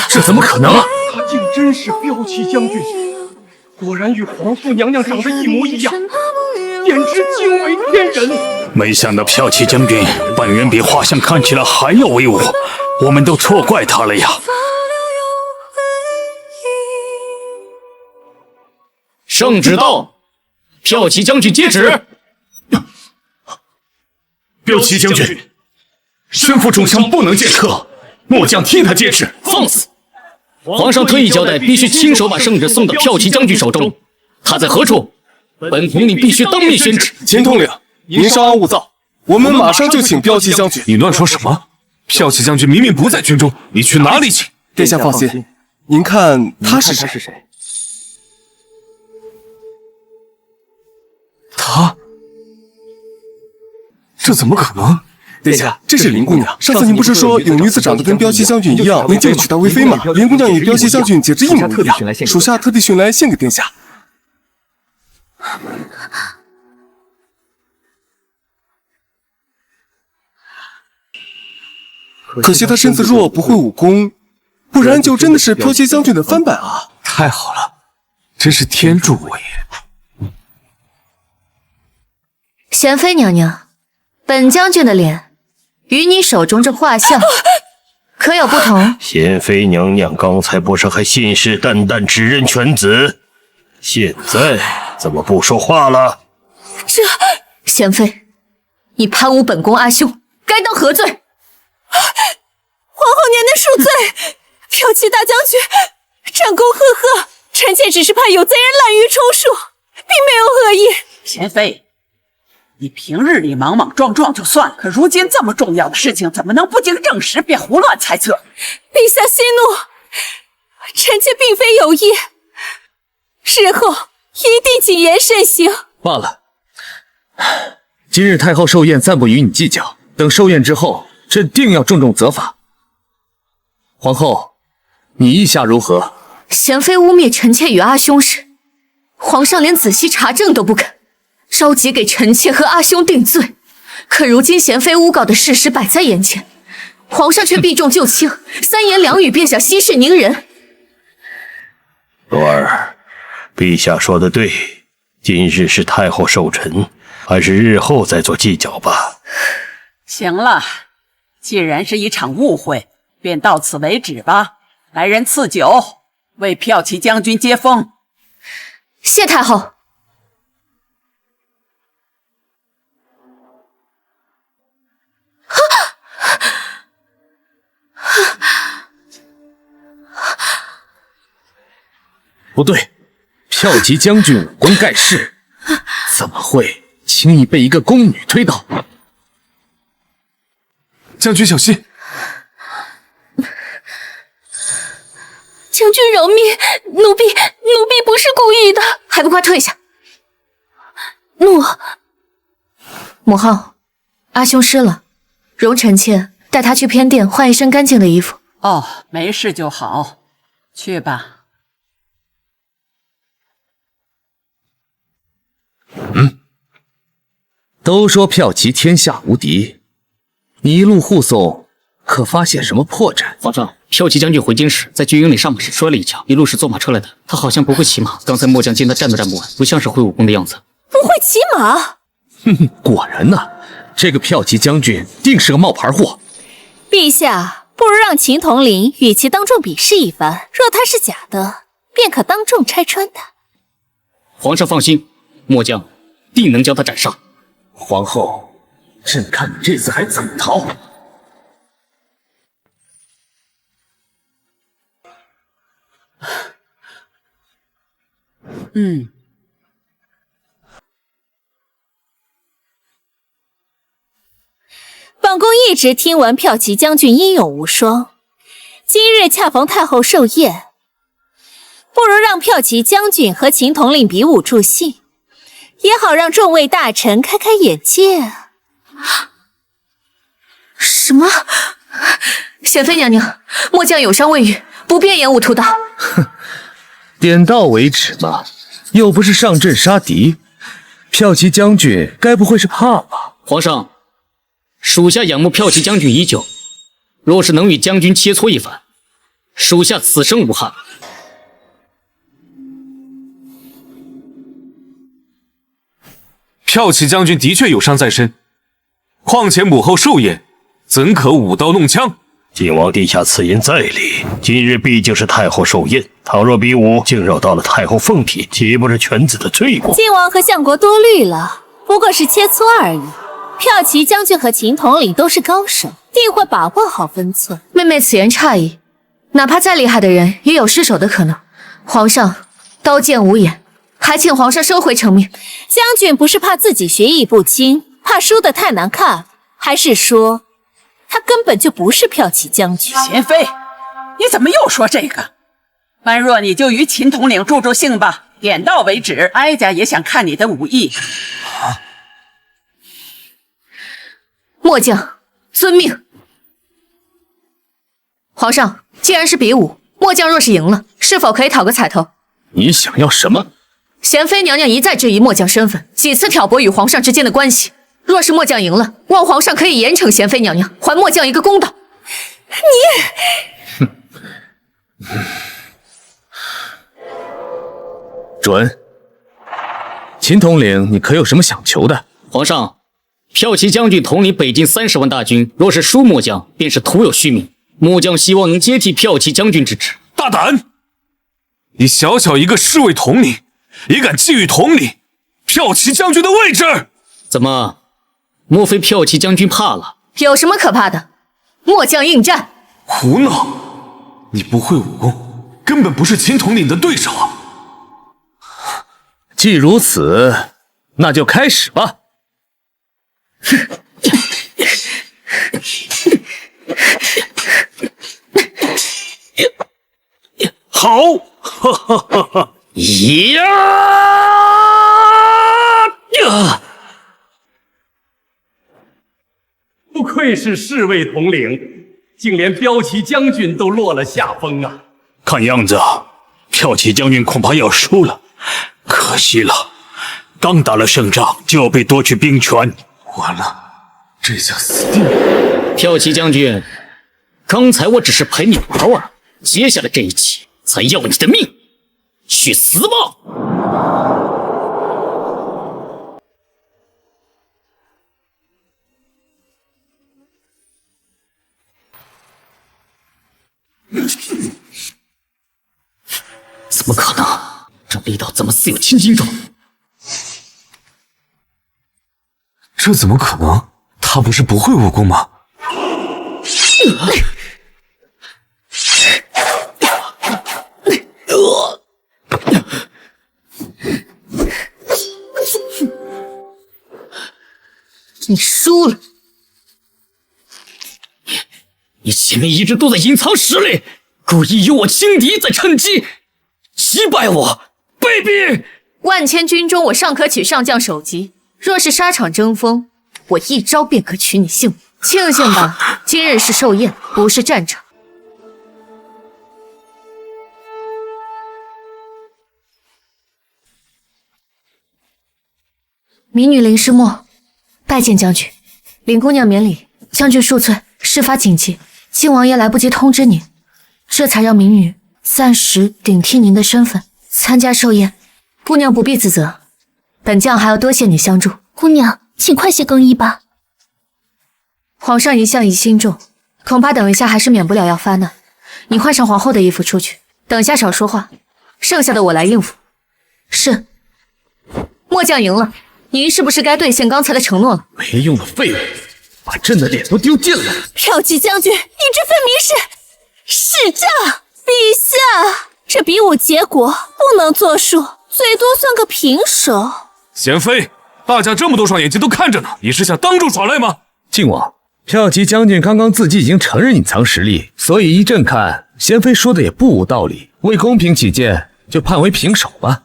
这怎么可能啊！他竟真是骠骑将军，果然与皇父娘娘长得一模一样，简直惊为天人。没想到骠骑将军本人比画像看起来还要威武，我们都错怪他了呀。圣旨到，骠骑将军接旨。骠骑将军，身负重伤，不能见客，末将替他接旨。放肆！皇上特意交代，必须亲手把圣旨送到骠骑将军手中。他在何处？本统领必须当面宣旨。秦统领，您稍安勿躁，我们马上就请骠骑将军。你乱说什么？骠骑将军明明不在军中，你去哪里请？殿下放心，您看他是谁？他？这怎么可能？殿下，这是林姑娘。上次您不是说有女子长得跟骠骑将军一样，您就娶她为妃吗？林姑娘与骠骑将军简直一模一样，属下特地寻来献给殿下。可惜他身子弱，不会武功，不然就真的是骠骑将军的翻版啊！太好了，真是天助我也。贤妃娘娘，本将军的脸与你手中这画像可有不同？贤妃娘娘刚才不是还信誓旦旦指认犬子，现在怎么不说话了？这贤妃，你攀污本宫阿兄，该当何罪？皇后娘娘恕罪，骠骑大将军，战功赫赫，臣妾只是怕有贼人滥竽充数，并没有恶意。贤妃，你平日里莽莽撞撞就算了，可如今这么重要的事情，怎么能不经证实便胡乱猜测？陛下息怒，臣妾并非有意，日后一定谨言慎行。罢了，今日太后寿宴暂不与你计较，等寿宴之后，朕定要重重责罚。皇后，你意下如何？贤妃污蔑臣妾与阿兄时，皇上连仔细查证都不肯，着急给臣妾和阿兄定罪。可如今贤妃诬告的事实摆在眼前，皇上却避重就轻，三言两语便想息事宁人。罗儿，陛下说的对，今日是太后寿辰，还是日后再做计较吧。行了，既然是一场误会，便到此为止吧。来人赐酒，为骠骑将军接风。谢太后。不对，骠骑将军武功盖世，怎么会轻易被一个宫女推倒？将军小心！将军饶命，奴婢不是故意的，还不快退下！奴母后，阿兄湿了，容臣妾带他去偏殿换一身干净的衣服。哦，没事就好，去吧。都说骠骑天下无敌，你一路护送，可发现什么破绽？皇上，骠骑将军回京时，在军营里上马时摔了一跤，一路是坐马车来的。他好像不会骑马，刚才末将见他站都站不稳，不像是会武功的样子。不会骑马？哼哼，果然呐，这个骠骑将军定是个冒牌货。陛下，不如让秦统领与其当众比试一番，若他是假的，便可当众拆穿他。皇上放心，末将定能将他斩杀。皇后，朕看你这次还怎么逃？本宫一直听闻骠骑将军英勇无双，今日恰逢太后寿宴，不如让骠骑将军和秦统领比武助兴，也好让众位大臣开开眼界。什么？贤妃娘娘，末将有伤未愈，不便延误图道。哼，点到为止嘛，又不是上阵杀敌，骠骑将军该不会是怕吧？皇上，属下仰慕骠骑将军已久，若是能与将军切磋一番，属下此生无憾。骠骑将军的确有伤在身，况且母后寿宴，怎可舞刀弄枪？晋王殿下赐宴在理，今日毕竟是太后寿宴，倘若比武惊扰到了太后凤体，岂不是犬子的罪过？晋王和相国多虑了，不过是切磋而已。骠骑将军和秦统领都是高手，定会把握好分寸。妹妹此言差矣，哪怕再厉害的人，也有失手的可能。皇上刀剑无眼，还请皇上收回成命。将军不是怕自己学艺不精，怕输得太难看，还是说他根本就不是骠骑将军？贤妃，你怎么又说这个？般若，你就与秦统领助助兴吧，点到为止。哀家也想看你的武艺。末将遵命。皇上，既然是比武，末将若是赢了，是否可以讨个彩头？你想要什么？贤妃娘娘一再质疑末将身份，几次挑拨与皇上之间的关系。若是末将赢了，望皇上可以严惩贤妃娘娘，还末将一个公道。你，准。秦统领，你可有什么想求的？皇上，骠骑将军统领北境30万大军，若是输末将，便是徒有虚名。末将希望能接替骠骑将军之职。大胆！你小小一个侍卫统领，也敢觊觎统领骠骑将军的位置？怎么？莫非骠骑将军怕了？有什么可怕的？末将应战。胡闹！你不会武功，根本不是秦统领的对手。既如此，那就开始吧。好，哈哈哈哈！呀！不愧是侍卫统领，竟连骠骑将军都落了下风啊！看样子，骠骑将军恐怕要输了，可惜了，刚打了胜仗就要被夺取兵权。完了，这下死定了！骠骑将军，刚才我只是陪你玩玩，接下来这一击才要你的命！去死吧！怎么可能？这力道怎么似有千斤重？这怎么可能？他不是不会武功吗？你输了。你前面一直都在隐藏实力，故意有我轻敌，再趁机击败我，卑鄙！万千军中，我尚可取上将首级，若是沙场争锋，我一招便可取你性命。庆幸吧，今日是寿宴，不是战场。民女林诗墨，拜见将军。林姑娘免礼，将军恕罪，事发紧急，晋王爷来不及通知您，这才让民女暂时顶替您的身份参加寿宴。姑娘不必自责，本将还要多谢你相助。姑娘，请快些更衣吧。皇上一向疑心重，恐怕等一下还是免不了要发难。你换上皇后的衣服出去，等一下少说话，剩下的我来应付。是。末将赢了，您是不是该兑现刚才的承诺了？没用的废物，把朕的脸都丢尽了。骠骑将军，你这分明是诈！陛下，这比武结果不能作数，最多算个平手。贤妃，大家这么多双眼睛都看着呢，你是想当众耍赖吗？靖王，骠骑将军刚刚自己已经承认隐藏实力，所以依朕看，贤妃说的也不无道理。为公平起见，就判为平手吧。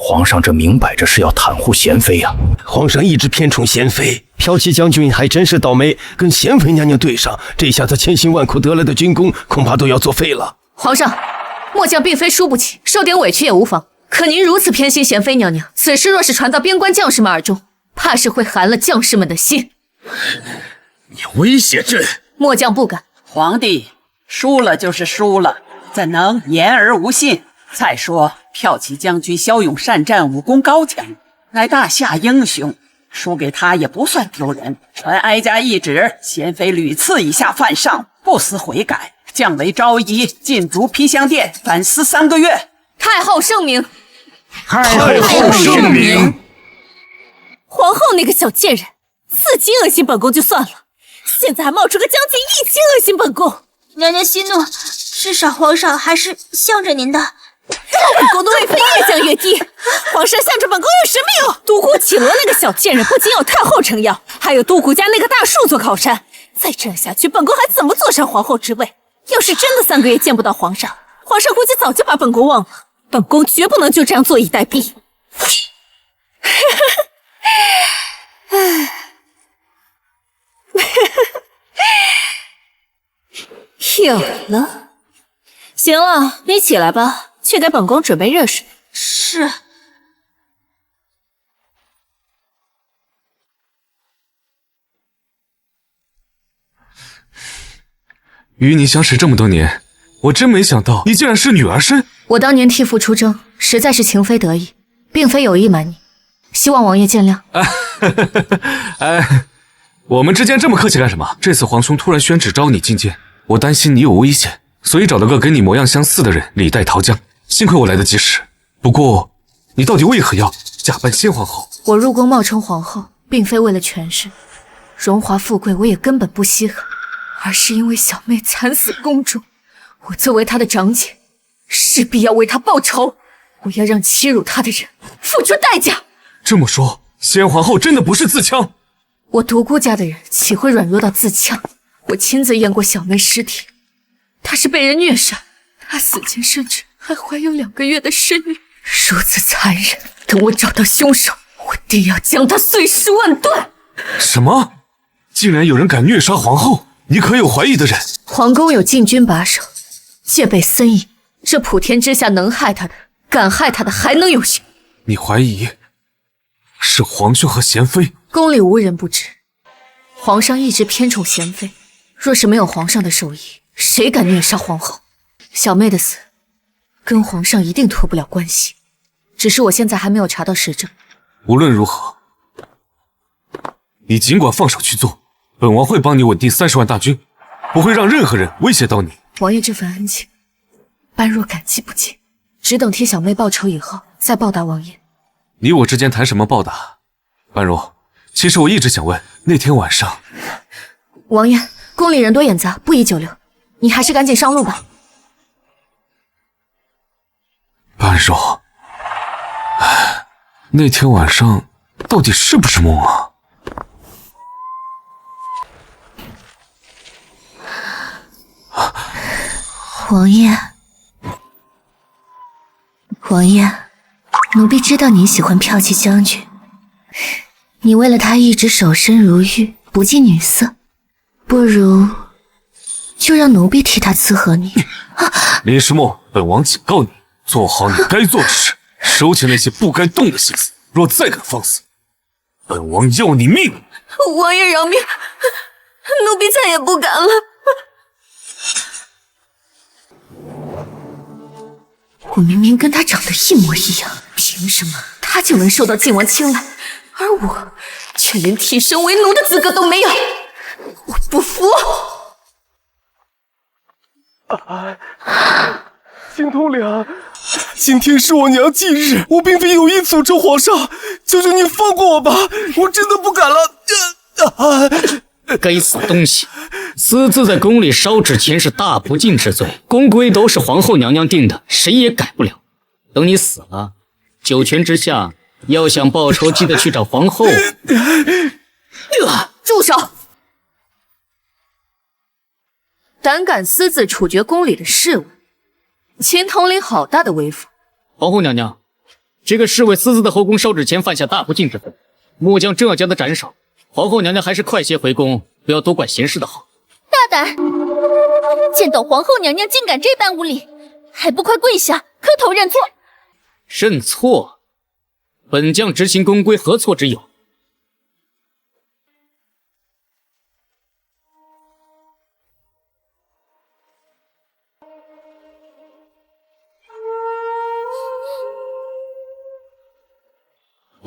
皇上这明摆着是要袒护贤妃呀！皇上一直偏宠贤妃，骠骑将军还真是倒霉，跟贤妃娘娘对上，这下他千辛万苦得来的军功恐怕都要作废了。皇上，末将并非输不起，受点委屈也无妨。可您如此偏心贤妃娘娘，此事若是传到边关将士们耳中，怕是会寒了将士们的心。你威胁朕？末将不敢。皇帝，输了就是输了，怎能言而无信？再说骠骑将军骁勇善战，武功高强，乃大夏英雄，输给他也不算丢人。传哀家懿旨，贤妃屡次以下犯上，不思悔改，降为昭仪，禁足披香殿反思3个月。太后圣明。太后圣明。皇后那个小贱人，自己恶心本宫就算了，现在还冒出个将军一起恶心本宫。娘娘息怒，至少皇上还是向着您的。本宫的位分越降越低，皇上向着本宫有什么用？独孤绮罗那个小贱人不仅有太后撑腰，还有独孤家那个大树做靠山。再这样下去，本宫还怎么坐上皇后之位？要是真的3个月见不到皇上，皇上估计早就把本宫忘了。本宫绝不能就这样坐以待毙。有了，行了，你起来吧，去给本宫准备热水。是。与你相识这么多年，我真没想到你竟然是女儿身。我当年替父出征，实在是情非得已，并非有意瞒你，希望王爷见谅。哎，我们之间这么客气干什么？这次皇兄突然宣旨招你进监，我担心你有危险，所以找了个跟你模样相似的人李代桃僵。幸亏我来得及时。不过，你到底为何要假扮先皇后？我入宫冒充皇后，并非为了权势，荣华富贵我也根本不稀罕，而是因为小妹惨死宫中，我作为她的长姐，势必要为她报仇。我要让欺辱她的人付出代价。这么说，先皇后真的不是自戕？我独孤家的人岂会软弱到自戕？我亲自验过小妹尸体，她是被人虐杀，她死前甚至还怀有2个月的身孕，如此残忍。等我找到凶手，我定要将他碎尸万段。什么？竟然有人敢虐杀皇后？你可有怀疑的人？皇宫有禁军把守，戒备森严，这普天之下能害他的，敢害他的还能有谁？你怀疑是皇兄和贤妃？宫里无人不知，皇上一直偏宠贤妃，若是没有皇上的授意，谁敢虐杀皇后？小妹的死跟皇上一定脱不了关系，只是我现在还没有查到实证。无论如何，你尽管放手去做，本王会帮你稳定30万大军，不会让任何人威胁到你。王爷这份恩情，般若感激不尽，只等替小妹报仇以后再报答王爷。你我之间谈什么报答？般若，其实我一直想问，那天晚上……王爷，宫里人多眼杂，不宜久留，你还是赶紧上路吧。般若，那天晚上到底是不是梦啊？王爷，王爷，奴婢知道你喜欢骠骑将军，你为了他一直守身如玉，不近女色，不如就让奴婢替他伺候你。林诗墨，本王警告你，做好你该做的事，收起那些不该动的心思。若再敢放肆，本王要你命！王爷饶命，奴婢再也不敢了。我明明跟他长得一模一样，凭什么他就能受到靖王青睐，而我却连替身为奴的资格都没有？我不服！金头良，今天是我娘忌日，我并非有意诅咒皇上，求求你放过我吧，我真的不敢了。该死东西！私自在宫里烧纸钱是大不敬之罪，宫规都是皇后娘娘定的，谁也改不了。等你死了，九泉之下要想报仇，记得去找皇后。住手！胆敢私自处决宫里的侍卫，秦统领好大的威风！皇后娘娘，这个侍卫私自在后宫烧纸钱，犯下大不敬之罪，末将正要将他斩首。皇后娘娘还是快些回宫，不要多管闲事的好。大胆！见到皇后娘娘竟敢这般无礼，还不快跪下磕头认错！认错？本将执行宫规，何错之有？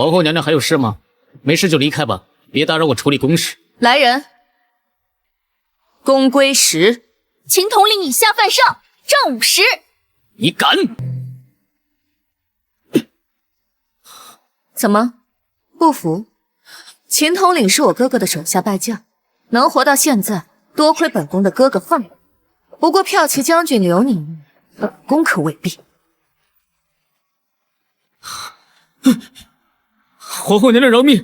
皇后娘娘还有事吗？没事就离开吧，别打扰我处理公事。来人，宫规10，秦统领以下犯上，正午时。你敢？怎么不服？秦统领是我哥哥的手下败将，能活到现在，多亏本宫的哥哥放我。不过骠骑将军留你一命，本宫可未必。皇后娘娘饶命，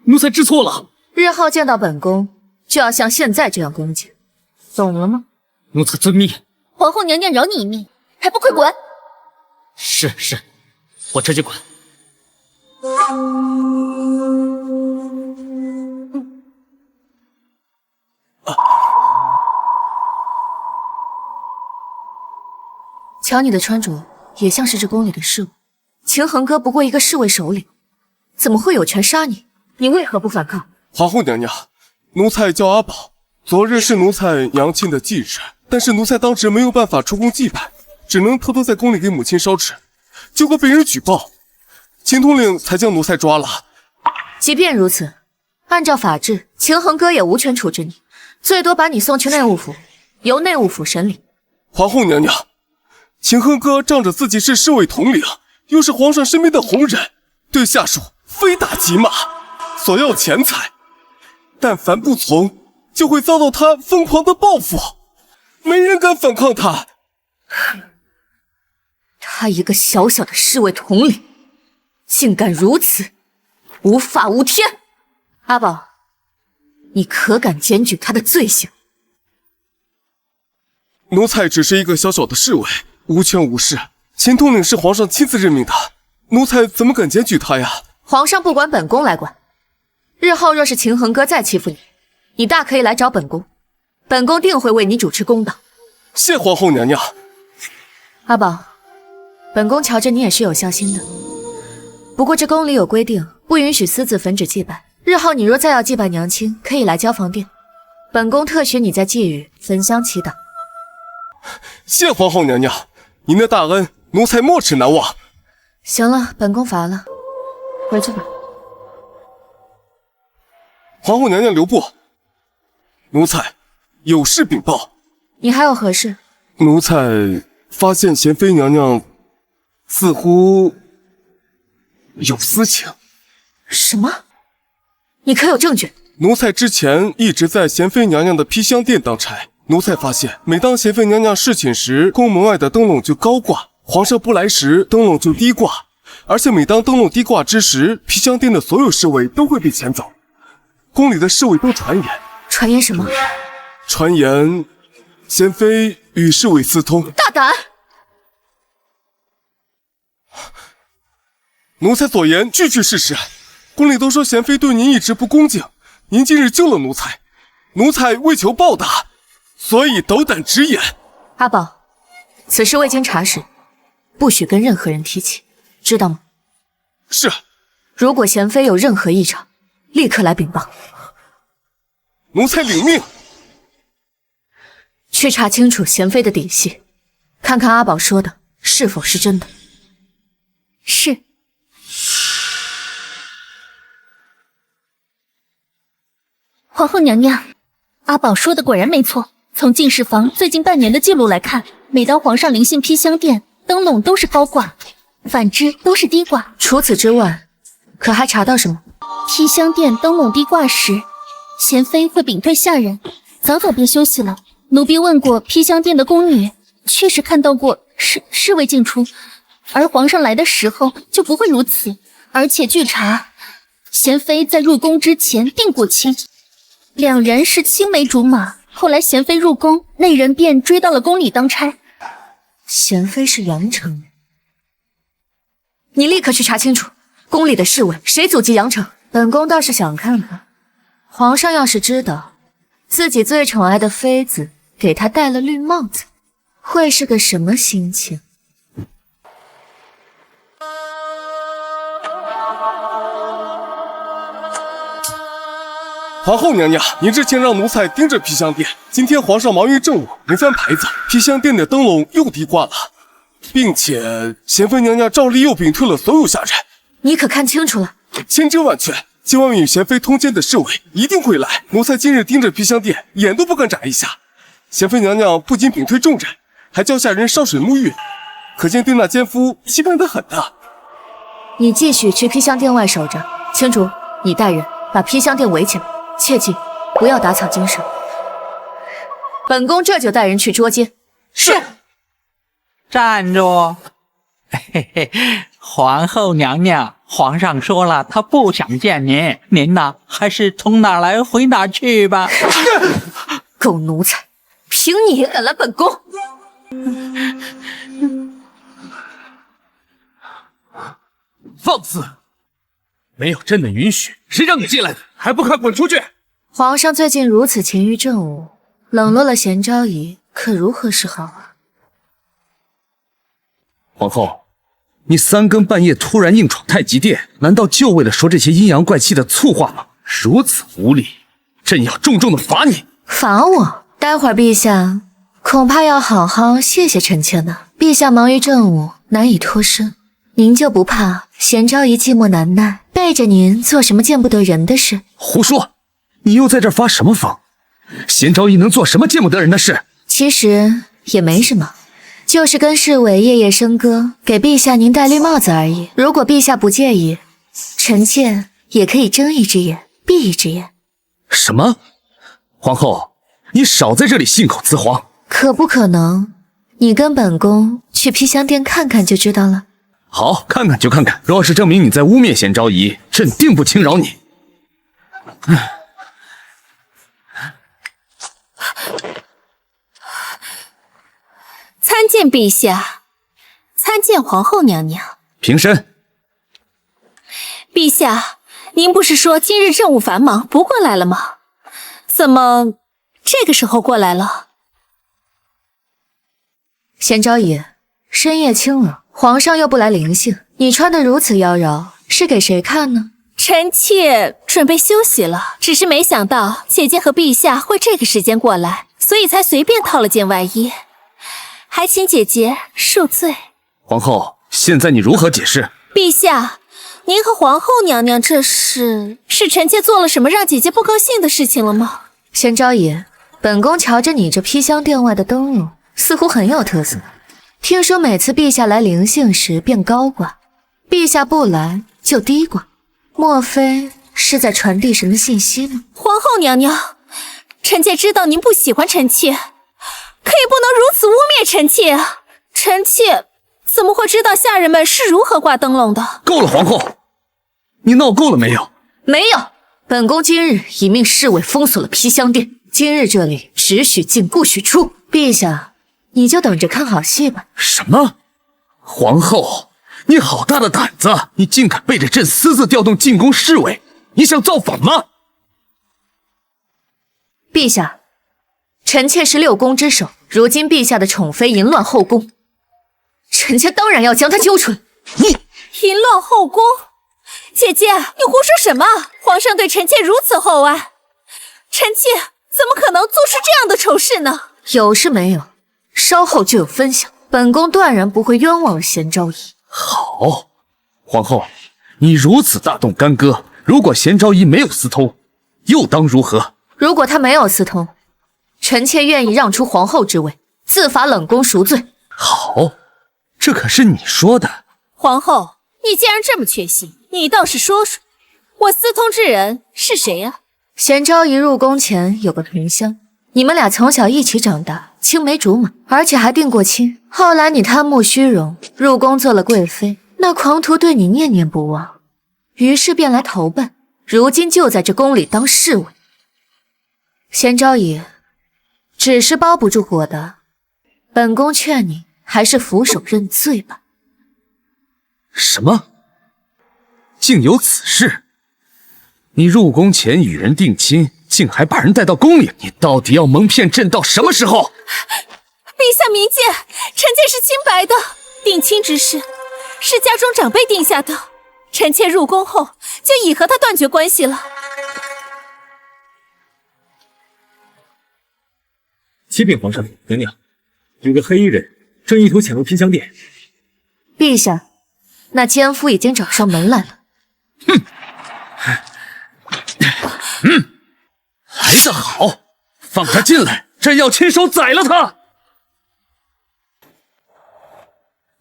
奴才知错了。日后见到本宫，就要像现在这样恭敬，懂了吗？奴才遵命。皇后娘娘饶你一命，还不快滚！是，我这就滚。瞧你的穿着，也像是这宫里的侍卫。秦恒哥不过一个侍卫首领，怎么会有权杀你？你为何不反抗？皇后娘娘，奴才叫阿宝，昨日是奴才娘亲的忌日，但是奴才当时没有办法出宫祭拜，只能偷偷在宫里给母亲烧纸，结果被人举报，秦统领才将奴才抓了。即便如此，按照法制，秦恒哥也无权处置你，最多把你送去内务府，由内务府审理。皇后娘娘，秦恒哥仗着自己是侍卫统领，又是皇上身边的红人，对下属非打即骂，索要钱财，但凡不从，就会遭到他疯狂的报复，没人敢反抗他。他一个小小的侍卫统领，竟敢如此，无法无天！阿宝，你可敢检举他的罪行？奴才只是一个小小的侍卫，无权无势。秦统领是皇上亲自任命的，奴才怎么敢检举他呀？皇上不管，本宫来管。日后若是秦恒哥再欺负你，你大可以来找本宫，本宫定会为你主持公道。谢皇后娘娘。阿宝，本宫瞧着你也是有孝心的。不过这宫里有规定，不允许私自焚纸祭拜。日后你若再要祭拜娘亲，可以来交房殿，本宫特许你在祭日焚香祈祷。谢皇后娘娘，您的大恩，奴才没齿难忘。行了，本宫乏了，回去吧。皇后娘娘留步，奴才有事禀报。你还有何事？奴才发现贤妃娘娘似乎有私情。什么？你可有证据？奴才之前一直在贤妃娘娘的披香殿当差，奴才发现，每当贤妃娘娘侍寝时，宫门外的灯笼就高挂；皇上不来时，灯笼就低挂。而且每当灯笼低挂之时，披香殿的所有侍卫都会被遣走。宫里的侍卫都传言。传言什么？传言贤妃与侍卫私通。大胆！奴才所言句句事实。宫里都说贤妃对您一直不恭敬，您今日救了奴才，奴才为求报答，所以斗胆直言。阿宝，此事未经查实，不许跟任何人提起，知道吗？是。如果贤妃有任何异常，立刻来禀报。奴才领命。去查清楚贤妃的底细，看看阿宝说的是否是真的。是。皇后娘娘，阿宝说的果然没错。从进士房最近半年的记录来看，每当皇上临幸披香殿，灯笼都是高挂，反之都是低挂。除此之外，可还查到什么？披香殿灯笼低挂时，贤妃会屏退下人，早早别休息了。奴婢问过披香殿的宫女，确实看到过侍卫进出，而皇上来的时候就不会如此。而且据查，贤妃在入宫之前定过亲，两人是青梅竹马。后来贤妃入宫，那人便追到了宫里当差。贤妃是阳城人，你立刻去查清楚宫里的侍卫谁阻击阳城。本宫倒是想看看，皇上要是知道自己最宠爱的妃子给他戴了绿帽子，会是个什么心情？皇后娘娘，您之前让奴才盯着披香殿，今天皇上忙于政务，没翻牌子，披香殿的灯笼又低挂了，并且贤妃娘娘照例又屏退了所有下人。你可看清楚了，千真万确，今晚与贤妃通奸的侍卫一定会来。奴才今日盯着披香殿，眼都不敢眨一下。贤妃娘娘不仅屏退重任，还教下人烧水沐浴，可见对那奸夫期盼得很呐。你继续去披香殿外守着，青竹，你带人把披香殿围起来，切记不要打草惊蛇。本宫这就带人去捉奸。是。站住！嘿嘿，皇后娘娘，皇上说了，他不想见您，您呐，还是从哪来回哪去吧。狗奴才，凭你也敢来本宫？放肆！没有朕的允许，谁让你进来的？还不快滚出去！皇上最近如此勤于政务，冷落了贤昭仪，可如何是好啊？皇后，你三更半夜突然硬闯太极殿，难道就为了说这些阴阳怪气的粗话吗？如此无礼，朕要重重的罚你。罚我？待会儿陛下恐怕要好好谢谢臣妾呢。陛下忙于政务，难以脱身，您就不怕贤昭仪寂寞难耐，背着您做什么见不得人的事？胡说！你又在这发什么疯？贤昭仪能做什么见不得人的事？其实也没什么。就是跟侍卫夜夜笙歌，给陛下您戴绿帽子而已。如果陛下不介意，臣妾也可以睁一只眼闭一只眼。什么？皇后，你少在这里信口雌黄。可不可能？你跟本宫去披香殿看看就知道了。好，看看就看看。若是证明你在污蔑贤昭仪，朕定不轻饶你。参见陛下，参见皇后娘娘。平身。陛下，您不是说今日政务繁忙不过来了吗？怎么这个时候过来了？贤昭仪，深夜清冷，皇上又不来临幸，你穿得如此妖娆，是给谁看呢？臣妾准备休息了，只是没想到姐姐和陛下会这个时间过来，所以才随便套了件外衣。还请姐姐恕罪。皇后，现在你如何解释？陛下，您和皇后娘娘这是臣妾做了什么让姐姐不高兴的事情了吗？贤昭仪，本宫瞧着你这披香殿外的灯笼，似乎很有特色。听说每次陛下来临幸时便高挂，陛下不来就低挂，莫非是在传递什么信息呢？皇后娘娘，臣妾知道您不喜欢臣妾，可以不能如此污蔑臣妾啊！臣妾怎么会知道下人们是如何挂灯笼的？够了，皇后，你闹够了没有？没有，本宫今日已命侍卫封锁了披香殿，今日这里只许进不许出。陛下，你就等着看好戏吧。什么？皇后，你好大的胆子！你竟敢背着朕私自调动进宫侍卫，你想造反吗？陛下，臣妾是六宫之首，如今陛下的宠妃淫乱后宫，臣妾当然要将她揪出来。你淫乱后宫？姐姐，你胡说什么？皇上对臣妾如此厚爱，臣妾怎么可能做出这样的丑事呢？有是没有，稍后就有分晓。本宫断然不会冤枉了贤昭仪。好，皇后，你如此大动干戈，如果贤昭仪没有私通，又当如何？如果她没有私通，臣妾愿意让出皇后之位，自罚冷宫赎罪。好，这可是你说的。皇后，你既然这么确信，你倒是说说，我私通之人是谁呀？贤昭仪入宫前有个萍香，你们俩从小一起长大，青梅竹马，而且还定过亲。后来你贪慕虚荣，入宫做了贵妃，那狂徒对你念念不忘，于是便来投奔，如今就在这宫里当侍卫。贤昭仪，纸是包不住火的，本宫劝你还是俯首认罪吧。什么？竟有此事？你入宫前与人定亲，竟还把人带到宫里，你到底要蒙骗朕到什么时候？陛下明鉴，臣妾是清白的。定亲之事是家中长辈定下的，臣妾入宫后就已和他断绝关系了。启禀皇上娘娘，有个黑衣人正意图潜入披香殿。陛下，那奸夫已经找上门来了。哼，来得好，放他进来，朕要亲手宰了他！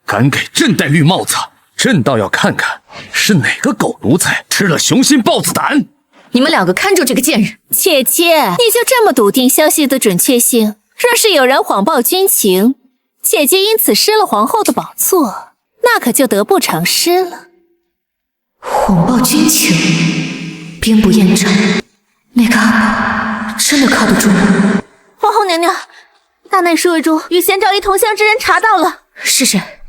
敢给朕戴绿帽子，朕倒要看看是哪个狗奴才吃了雄心豹子胆！你们两个看住这个贱人！妾妾，你就这么笃定消息的准确性？若是有人谎报军情，姐姐因此失了皇后的宝座，那可就得不偿失了。谎报军情，兵不厌诈，那个阿宝真的靠得住吗？皇后娘娘，大内侍卫中与贤昭仪同乡之人查到了。是谁？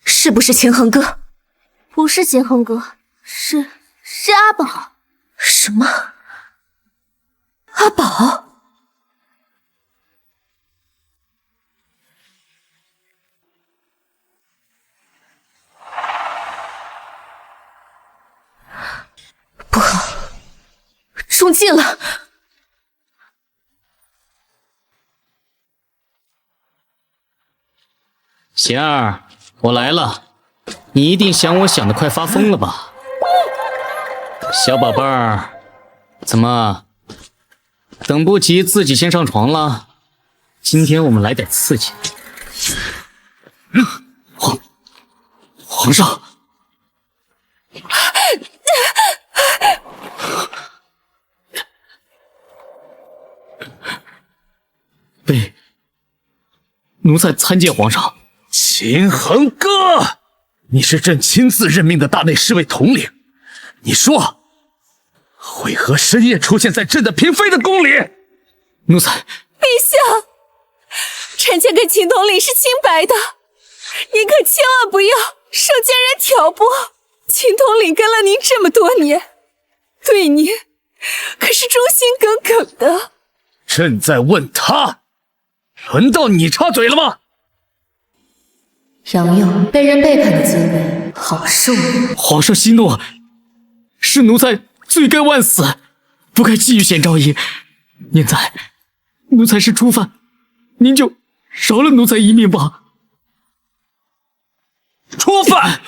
是不是秦恒哥？不是秦恒哥，是阿宝。什么？阿宝？不好，中计了！贤儿，我来了，你一定想我想得快发疯了吧？小宝贝儿，怎么等不及自己先上床了？今天我们来点刺激。皇上，被奴才参见皇上。秦恒哥，你是朕亲自任命的大内侍卫统领，你说为何深夜出现在朕的嫔妃的宫里？奴才，陛下，臣妾跟秦统领是清白的，您可千万不要受奸人挑拨。秦统领跟了您这么多年，对您可是忠心耿耿的。朕在问他，轮到你插嘴了吗？杨佑被人背叛的滋味好受啊！皇上息怒，是奴才罪该万死，不该觊觎贤昭仪。念在奴才是初犯，您就饶了奴才一命吧。初犯，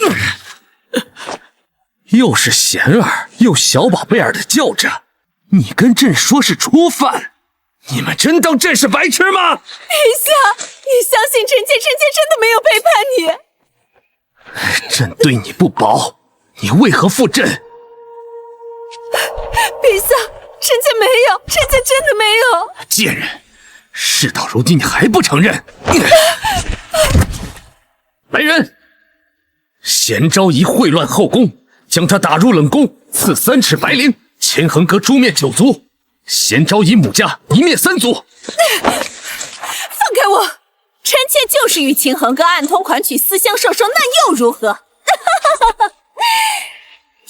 又是贤儿又小宝贝儿的叫着，你跟朕说是初犯，你们真当朕是白痴吗？陛下，你相信臣妾，臣妾真的没有背叛你。朕对你不薄，你为何负朕？陛下，臣妾没有，臣妾真的没有。贱人，事到如今你还不承认？来人！贤昭仪秽乱后宫，将他打入冷宫，赐3尺白绫，秦恒阁诛灭9族，贤昭仪母家一灭3族。放开我！臣妾就是与秦恒哥暗通款曲，私相授受，那又如何？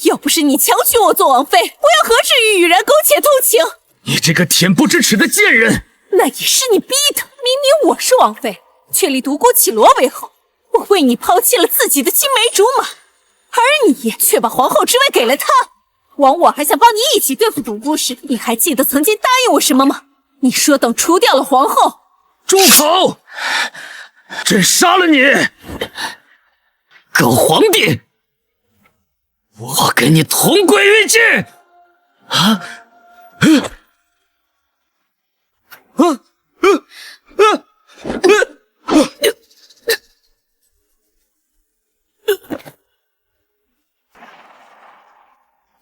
要不是你强娶我做王妃，我又何至于与人苟且偷情？你这个恬不知耻的贱人！那也是你逼的。明明我是王妃，却立独孤绮罗为后，我为你抛弃了自己的青梅竹马，而你却把皇后之位给了他。枉我还想帮你一起对付独孤时，你还记得曾经答应我什么吗？你说等除掉了皇后，住口！朕杀了你！狗皇帝，我跟你同归于尽！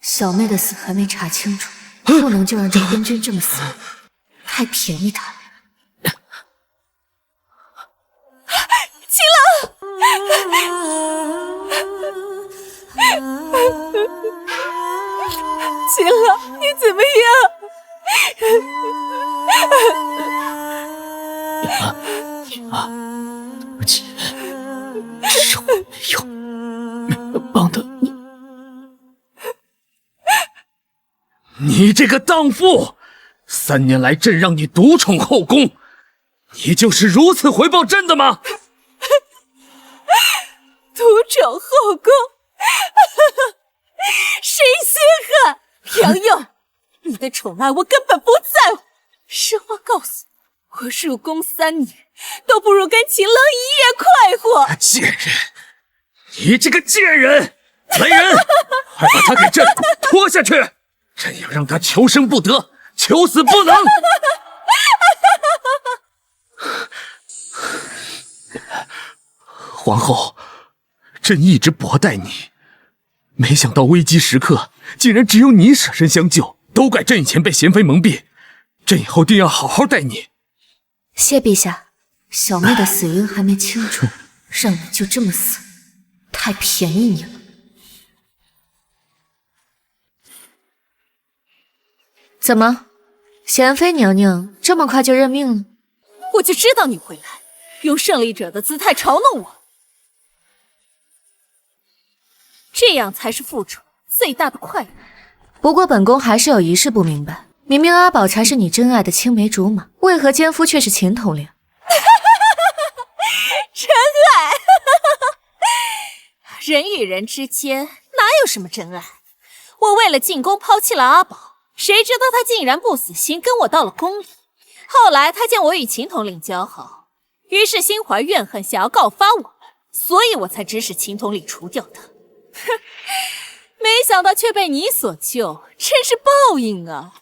小妹的死还没查清楚，不能就让这昏君这么死，太便宜他了。秦朗，秦朗，你怎么样？对不起，是我没有帮到你。你这个荡妇！3年来，朕让你独宠后宫，你就是如此回报朕的吗？独宠后宫，谁稀罕？杨佑，你的宠爱我根本不在乎。实话告诉你，我入宫3年，都不如跟秦郎一夜快活。贱人，你这个贱人！来人，快把他给朕拖下去！朕要让他求生不得，求死不能！皇后，朕一直薄待你，没想到危机时刻竟然只有你舍身相救，都怪朕以前被贤妃蒙蔽，朕以后定要好好待你。谢陛下，小妹的死因还没清楚，让你就这么死，太便宜你了。怎么，贤妃娘娘这么快就认命了？我就知道你会来，用胜利者的姿态嘲弄我，这样才是复仇最大的快乐。不过本宫还是有一事不明白，明明阿宝才是你真爱的青梅竹马，为何奸夫却是秦统领？真爱人与人之间哪有什么真爱？我为了进宫抛弃了阿宝，谁知道他竟然不死心跟我到了宫里。后来他见我与秦统领交好，于是心怀怨恨，想要告发我们，所以我才指使秦统领除掉他。哼，没想到却被你所救，真是报应啊！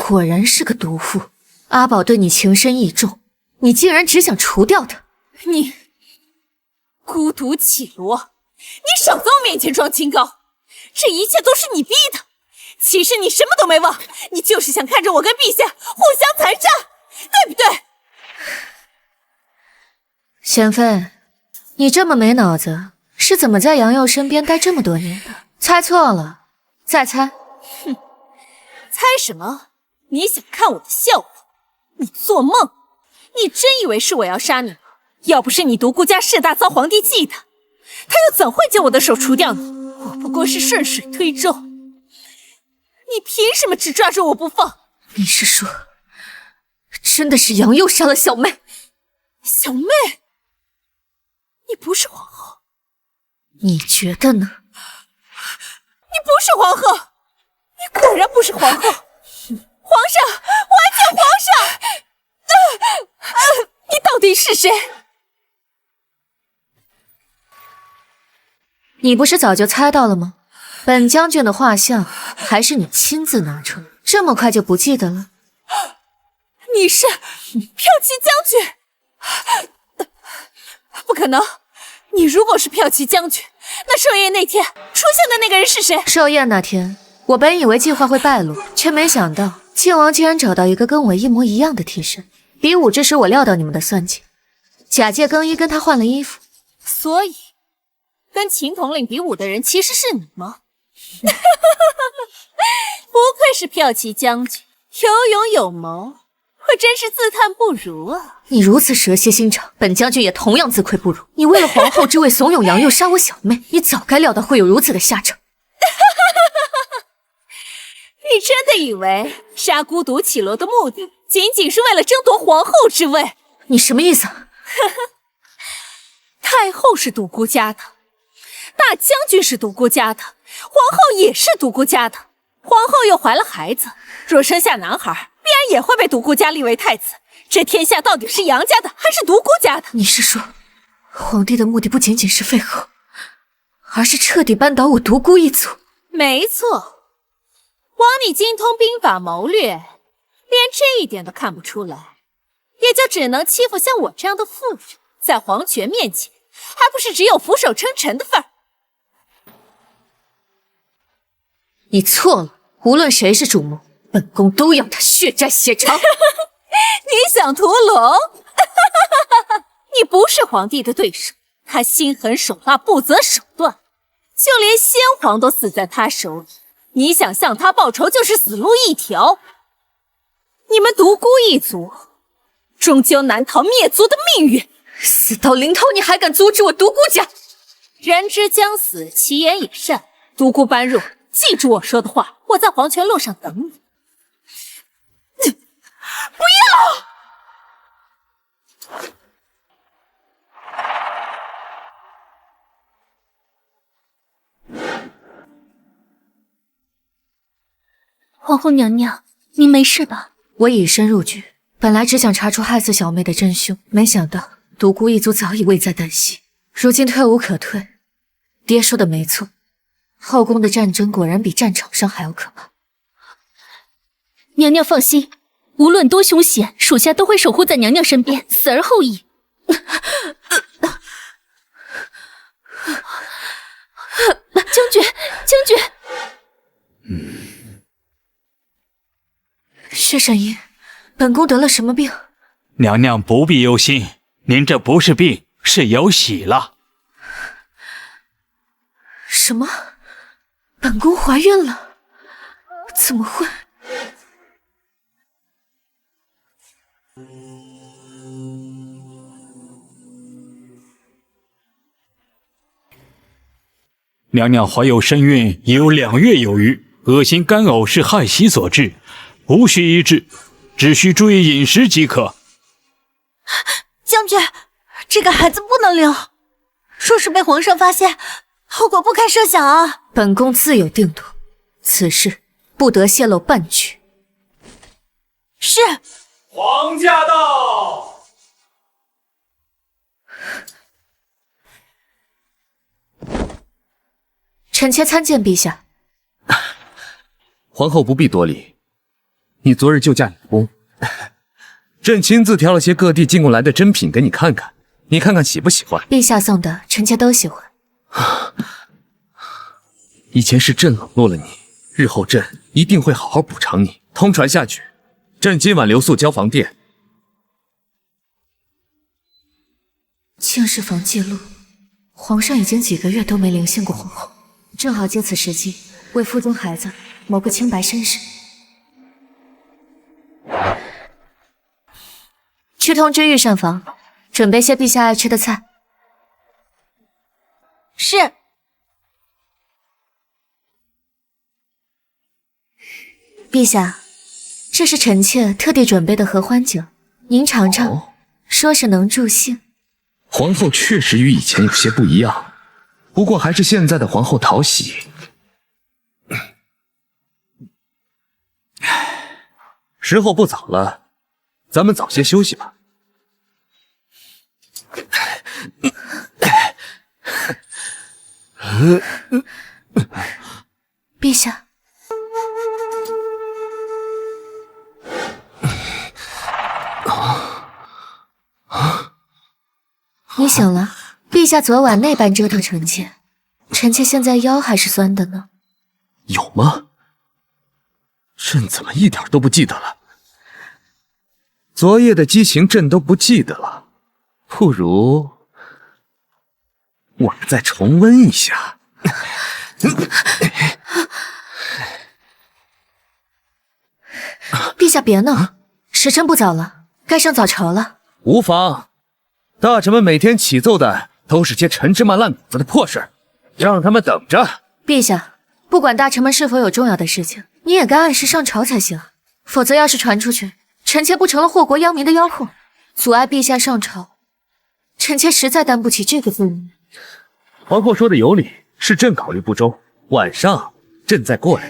果然是个毒妇，阿宝对你情深意重，你竟然只想除掉他！你孤独绮罗，你少在我面前装清高，这一切都是你逼的。其实你什么都没忘，你就是想看着我跟陛下互相残杀，对不对？贤妃，你这么没脑子，是怎么在杨佑身边待这么多年的？猜错了，再猜。哼，猜什么？你想看我的笑话？你做梦！你真以为是我要杀你吗？要不是你独孤家世大遭皇帝忌惮，他又怎会借我的手除掉你？我不过是顺水推舟，你凭什么只抓住我不放？你是说，真的是杨佑杀了小妹？小妹，你不是皇后，你觉得呢？你不是皇后，你果然不是皇后。皇上，我爱见皇上！你到底是谁？你不是早就猜到了吗？本将军的画像还是你亲自拿出来，这么快就不记得了？你是骠骑将军？不可能！你如果是骠骑将军，那寿宴那天出现的那个人是谁？寿宴那天，我本以为计划会败露，却没想到靖王竟然找到一个跟我一模一样的替身。比武之时，我料到你们的算计，假借更衣跟他换了衣服。所以，跟秦统领比武的人其实是你吗？不愧是骠骑将军，有勇有谋，我真是自叹不如啊！你如此蛇蝎心肠，本将军也同样自愧不如。你为了皇后之位怂恿杨佑杀我小妹，你早该料到会有如此的下场。你真的以为杀孤独绮罗的目的仅仅是为了争夺皇后之位？你什么意思？太后是独孤家的，大将军是独孤家的，皇后也是独孤家的。皇后又怀了孩子，若生下男孩，必然也会被独孤家立为太子。这天下到底是杨家的还是独孤家的？你是说，皇帝的目的不仅仅是废后，而是彻底扳倒我独孤一族？没错。枉你精通兵法谋略，连这一点都看不出来，也就只能欺负像我这样的妇人，在皇权面前，还不是只有俯首称臣的份儿？你错了，无论谁是主谋，本宫都要他血债血偿。你想屠龙？你不是皇帝的对手，他心狠手辣，不择手段，就连先皇都死在他手里。你想向他报仇，就是死路一条。你们独孤一族，终究难逃灭族的命运。死到临头，你还敢阻止我独孤家？人之将死，其言也善。独孤般若，记住我说的话，我在黄泉路上等你。不要！皇后娘娘，您没事吧？我以身入局，本来只想查出害死小妹的真凶，没想到独孤一族早已危在旦夕，如今退无可退。爹说的没错，后宫的战争果然比战场上还要可怕。娘娘放心，无论多凶险，属下都会守护在娘娘身边，死而后已。将军，将军！薛神医，本宫得了什么病？娘娘不必忧心，您这不是病，是有喜了。什么？本宫怀孕了？怎么会？娘娘怀有身孕已有2月有余，恶心干呕是害喜所致，无需医治，只需注意饮食即可。将军，这个孩子不能留，若是被皇上发现，后果不堪设想啊！本宫自有定夺，此事不得泄露半句。是。皇驾到！臣妾参见陛下。皇后不必多礼，你昨日救驾有功，朕亲自挑了些各地进贡来的珍品给你看看，你看看喜不喜欢？陛下送的，臣妾都喜欢。以前是朕冷落了你，日后朕一定会好好补偿你。通传下去，朕今晚留宿交房殿。庆事房记录，皇上已经几个月都没临幸过皇后，正好借此时机为腹中孩子谋个清白身世。去通知御膳房，准备些陛下爱吃的菜。是。陛下，这是臣妾特地准备的合欢酒，您尝尝，说是能助兴。皇后确实与以前有些不一样，不过还是现在的皇后讨喜。时候不早了，咱们早些休息吧。陛下，你醒了。陛下昨晚那般折腾臣妾，臣妾现在腰还是酸的呢。有吗？朕怎么一点都不记得了？昨夜的激情朕都不记得了，不如我们再重温一下。陛下别闹，时辰不早了，该上早朝了。无妨，大臣们每天启奏的都是些陈芝麻烂谷子的破事，让他们等着。陛下，不管大臣们是否有重要的事情，你也该按时上朝才行，否则要是传出去，臣妾不成了祸国殃民的妖祸，阻碍陛下上朝，臣妾实在担不起这个责任。皇后说的有理，是朕考虑不周，晚上朕再过来。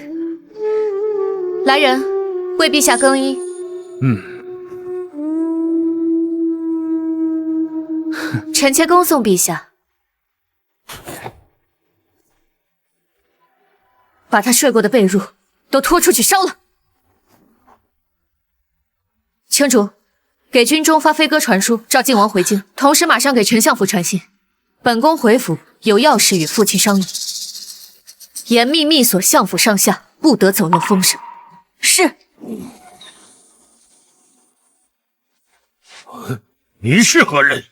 来人，为陛下更衣。臣妾恭送陛下。把他睡过的被褥都拖出去烧了。青竹，给军中发飞鸽传书，召靖王回京，同时马上给丞相府传信，本宫回府有要事与父亲商议，严密密锁相府上下，不得走漏风声。是。你是何人？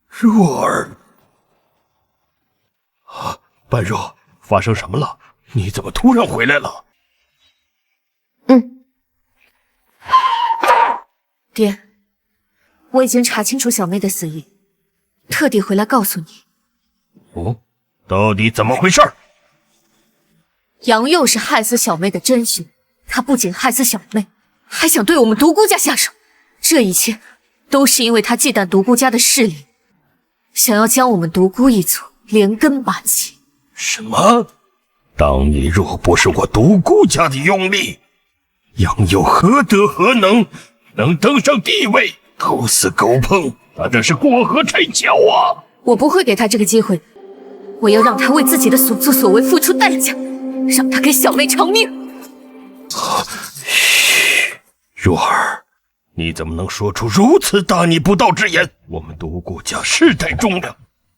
若儿。般若，发生什么了？你怎么突然回来了？爹，我已经查清楚小妹的死因，特地回来告诉你。到底怎么回事？杨佑是害死小妹的真凶，他不仅害死小妹，还想对我们独孤家下手。这一切都是因为他忌惮独孤家的势力，想要将我们独孤一族连根拔起。什么？当你若不是我独孤家的拥立，杨佑何德何能登上帝位？狗死狗烹，他这是过河拆桥啊！我不会给他这个机会。我要让他为自己的所作所为付出代价，让他给小妹偿命。若儿，你怎么能说出如此大逆不道之言？我们独孤家世代忠良，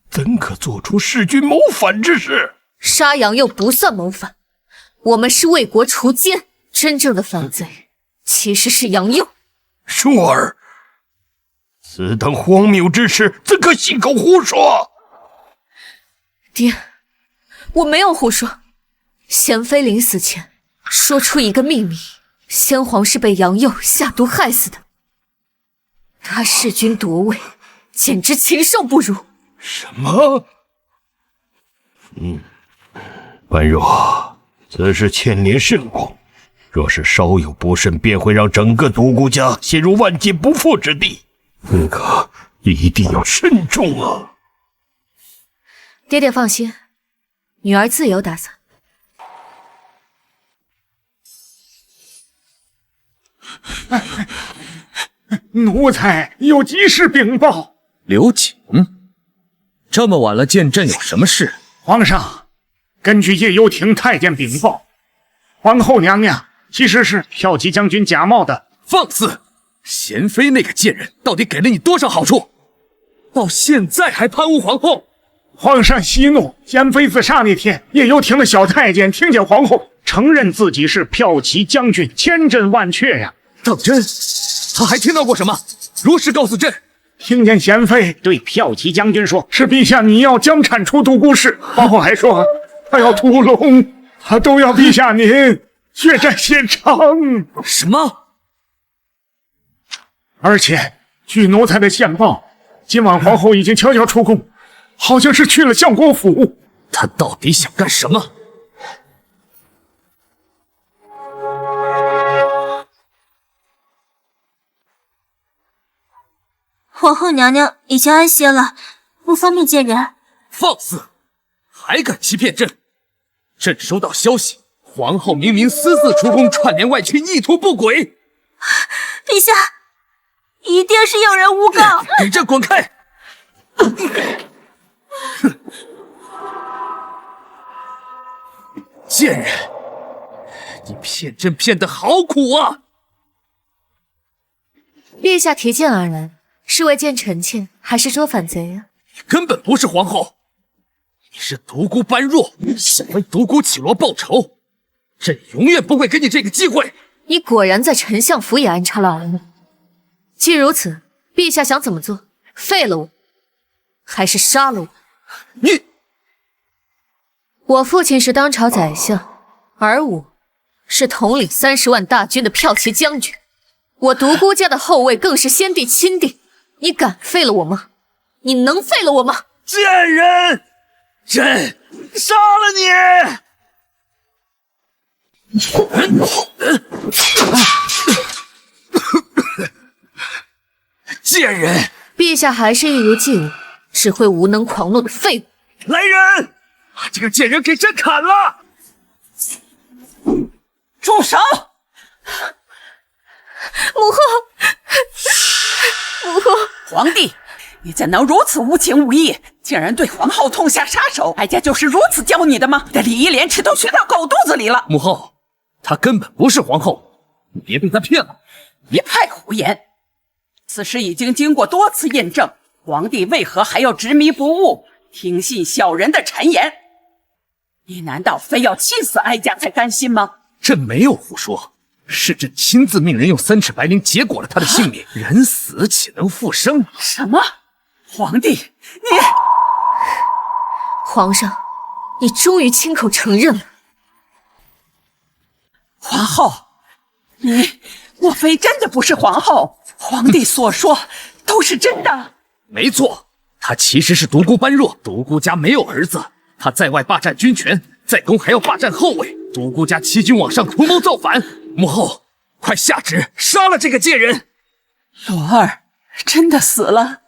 怎可做出弑君谋反之事？杀杨佑不算谋反，我们是为国除奸，真正的反贼其实是杨佑。若儿，此等荒谬之事，怎可信口胡说？爹，我没有胡说。贤妃临死前说出一个秘密，先皇是被杨佑下毒害死的。他弑君夺位，简直禽兽不如。什么？般若，此事牵连甚广，若是稍有不慎，便会让整个独孤家陷入万劫不复之地。你可一定要慎重啊！爹爹放心，女儿自有打算。奴才有急事禀报。刘瑾，这么晚了见朕有什么事？皇上，根据夜游亭太监禀报，皇后娘娘其实是骠骑将军假冒的。放肆！贤妃那个贱人到底给了你多少好处？到现在还贪污皇后？皇上息怒，贤妃自杀那天，夜游亭的小太监听见皇后承认自己是骠骑将军，千真万确呀。当真？他还听到过什么？如实告诉朕。听见贤妃对骠骑将军说，是陛下你要将铲除独孤氏，皇后还说他要屠龙，他都要陛下您血债血偿。什么？而且据奴才的线报，今晚皇后已经悄悄出宫，好像是去了相国府。他到底想干什么？皇后娘娘已经安歇了，不方便见人。放肆！还敢欺骗朕！朕收到消息，皇后明明私自出宫，串联外戚，意图不轨。陛下，一定是有人诬告。给朕滚开！贱人，你骗朕骗得好苦啊！陛下提剑而来，是为见臣妾，还是捉反贼啊？你根本不是皇后，你是独孤般若，想为独孤绮罗报仇，朕永远不会给你这个机会。你果然在丞相府也安插了耳目。既如此，陛下想怎么做？废了我，还是杀了我？我父亲是当朝宰相，而我是统领30万大军的骠骑将军，我独孤家的后位更是先帝亲弟。你敢废了我吗？你能废了我吗？贱人，朕杀了你！贱人！陛下还是一如既往，只会无能狂怒的废物。来人，把这个贱人给朕砍了！住手！母后，母后，皇帝，你怎能如此无情无义，竟然对皇后痛下杀手？哀家就是如此教你的吗？你的礼义廉耻都学到狗肚子里了。母后，她根本不是皇后，你别被她骗了。别派胡言，此事已经经过多次验证，皇帝为何还要执迷不悟，听信小人的谗言？你难道非要气死哀家才甘心吗？朕没有胡说，是朕亲自命人用3尺白绫结果了他的性命。人死岂能复生？什么？皇帝，你……皇上，你终于亲口承认了。皇后，你莫非真的不是皇后？皇帝所说都是真的？没错，他其实是独孤般若。独孤家没有儿子，他在外霸占军权，在宫还要霸占后位。独孤家欺君罔上，图谋造反。母后，快下旨杀了这个贱人！罗儿真的死了？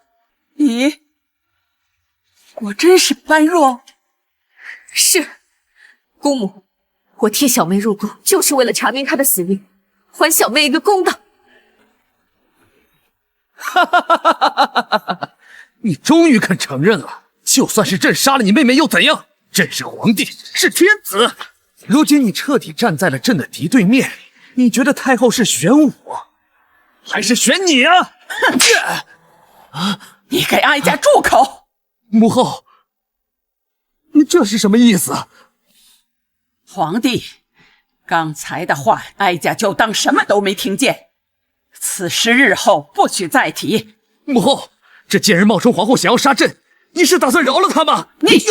你果真是般若？是，姑母，我替小妹入宫，就是为了查明她的死因，还小妹一个公道。哈哈哈哈哈哈！你终于肯承认了。就算是朕杀了你妹妹又怎样？朕是皇帝，是天子。如今你彻底站在了朕的敌对面，你觉得太后是选我，还是选你啊？你给哀家住口！母后，你这是什么意思？皇帝，刚才的话，哀家就当什么都没听见。此事日后不许再提。母后，这贱人冒充皇后想要杀朕，你是打算饶了他吗？你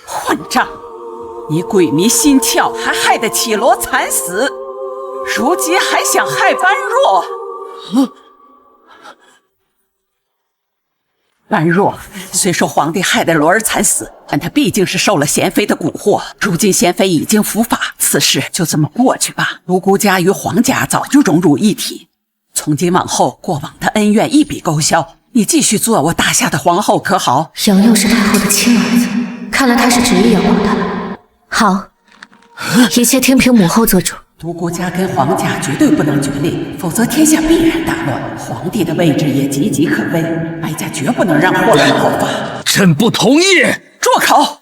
混账！你鬼迷心窍，还害得绮罗惨死，如今还想害般若？般若虽说皇帝害得罗儿惨死，但他毕竟是受了贤妃的蛊惑。如今贤妃已经伏法，此事就这么过去吧。独孤家与皇家早就融入一体，从今往后，过往的恩怨一笔勾销。你继续做我大夏的皇后可好？杨佑是太后的亲儿子，看来他是执意要保他。好，一切听凭母后做主。独孤家跟皇家绝对不能决裂，否则天下必然大乱，皇帝的位置也岌岌可危。哀家绝不能让祸乱爆发。朕不同意！住口！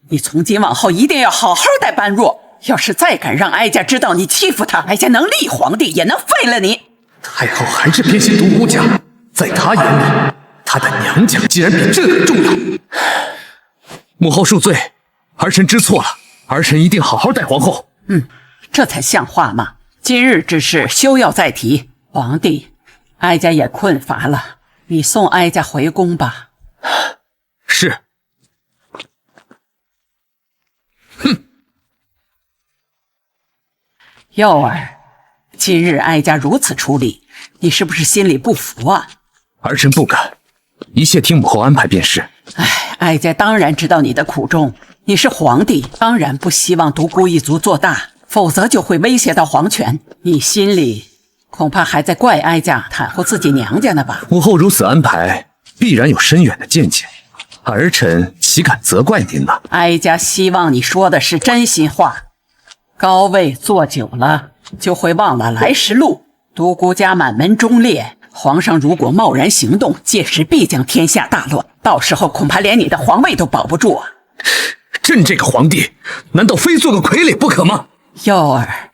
你从今往后一定要好好待般若，要是再敢让哀家知道你欺负他，哀家能立皇帝，也能废了你。太后还是偏心独孤家，在她眼里，她的娘家竟然比朕还重要。母后恕罪，儿臣知错了，儿臣一定好好待皇后。这才像话嘛！今日之事休要再提。皇帝，哀家也困乏了，你送哀家回宫吧。是。佑儿，今日哀家如此处理，你是不是心里不服啊？儿臣不敢，一切听母后安排便是。哀家当然知道你的苦衷，你是皇帝，当然不希望独孤一族做大，否则就会威胁到皇权。你心里恐怕还在怪哀家袒护自己娘家呢吧？母后如此安排，必然有深远的见解，儿臣岂敢责怪您呢？哀家希望你说的是真心话。高位坐久了，就会忘了来时路。独孤家满门忠烈，皇上如果贸然行动，届时必将天下大乱，到时候恐怕连你的皇位都保不住啊！朕这个皇帝，难道非做个傀儡不可吗？佑儿，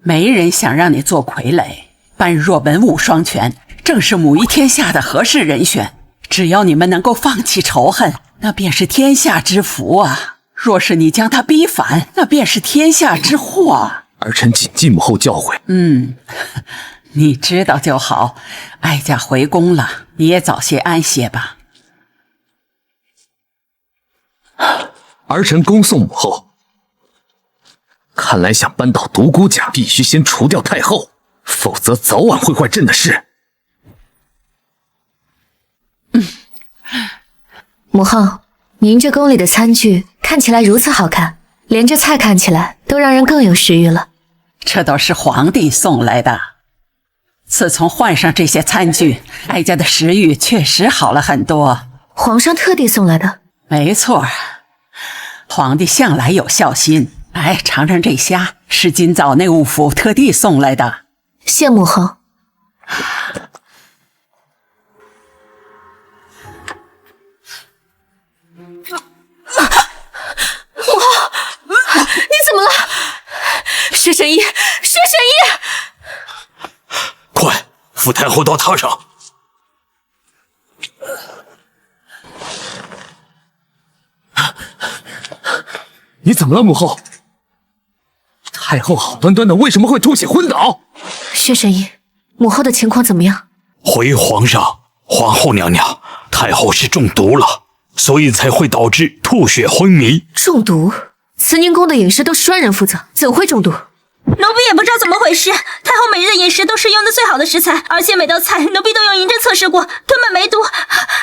没人想让你做傀儡。般若文武双全，正是母仪天下的合适人选。只要你们能够放弃仇恨，那便是天下之福啊！若是你将他逼反，那便是天下之祸。儿臣谨记母后教诲。你知道就好。哀家回宫了，你也早些安歇吧。儿臣恭送母后。看来想扳倒独孤家，必须先除掉太后，否则早晚会坏朕的事。母后，您这宫里的餐具看起来如此好看，连这菜看起来都让人更有食欲了。这都是皇帝送来的。自从换上这些餐具，哀家的食欲确实好了很多。皇上特地送来的？没错，皇帝向来有孝心。来尝尝这虾，是今早内务府特地送来的。谢母后。母后，你怎么了？薛神医，薛神医！快，扶太后到榻上。你怎么了，母后？太后好端端的，为什么会吐血昏倒？薛神医，母后的情况怎么样？回皇上，皇后娘娘，太后是中毒了，所以才会导致吐血昏迷。中毒？慈宁宫的饮食都是专人负责，怎会中毒？奴婢也不知道怎么回事，太后每日的饮食都是用的最好的食材，而且每道菜奴婢都用银针测试过，根本没毒。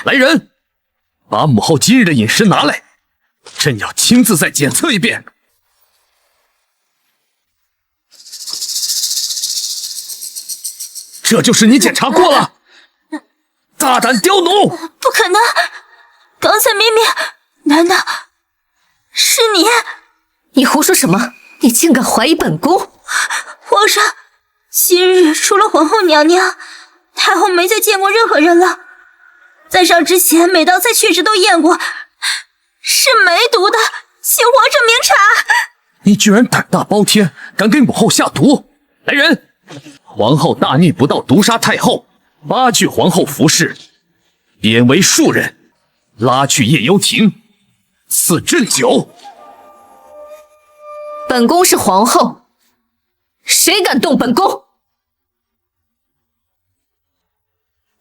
来人，把母后今日的饮食拿来，朕要亲自再检测一遍。这就是你检查过了？大胆刁奴！不可能！刚才明明……难道是你？你胡说什么？你竟敢怀疑本宫！皇上，今日除了皇后娘娘，太后没再见过任何人了。在上之前，每道菜确实都验过，是没毒的，请皇上明察。你居然胆大包天，敢给母后下毒！来人，皇后大逆不道，毒杀太后，扒去皇后服饰，贬为庶人，拉去夜游亭，赐鸩酒。本宫是皇后，谁敢动本宫？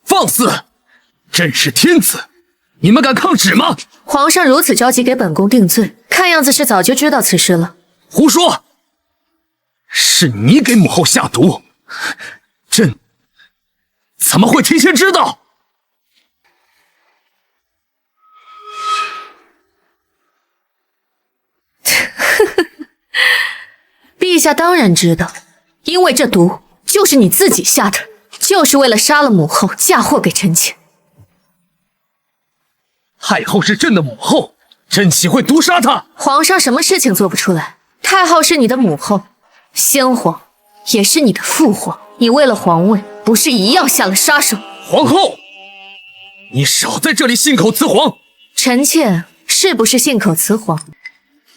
放肆！朕是天子，你们敢抗旨吗？皇上如此着急给本宫定罪，看样子是早就知道此事了。胡说！是你给母后下毒，朕怎么会提前知道？陛下当然知道，因为这毒就是你自己下的，就是为了杀了母后，嫁祸给臣妾。太后是朕的母后，朕岂会毒杀她？皇上什么事情做不出来？太后是你的母后，先皇也是你的父皇，你为了皇位，不是一样下了杀手？皇后，你少在这里信口雌黄！臣妾是不是信口雌黄？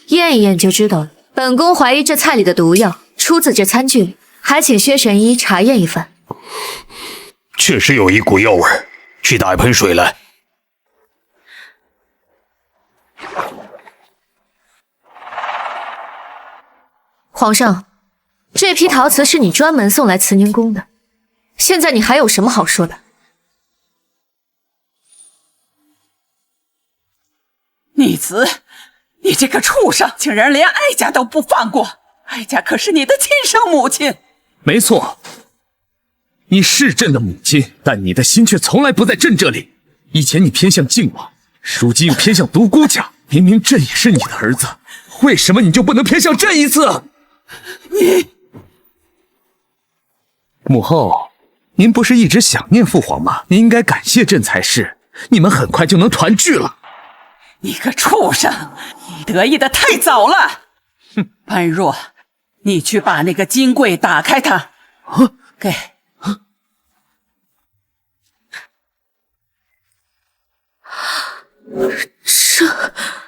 验一验就知道了。本宫怀疑这菜里的毒药出自这餐具里，还请薛神医查验一番。确实有一股药味，去打一盆水来。皇上，这批陶瓷是你专门送来慈宁宫的，现在你还有什么好说的？逆子，你这个畜生，竟然连哀家都不放过！哀家可是你的亲生母亲。没错，你是朕的母亲，但你的心却从来不在朕这里。以前你偏向靖王，如今又偏向独孤家，明明朕也是你的儿子，为什么你就不能偏向朕一次？你，母后，您不是一直想念父皇吗？您应该感谢朕才是。你们很快就能团聚了。你个畜生，你得意的太早了！哼，般若，你去把那个金柜打开它。给。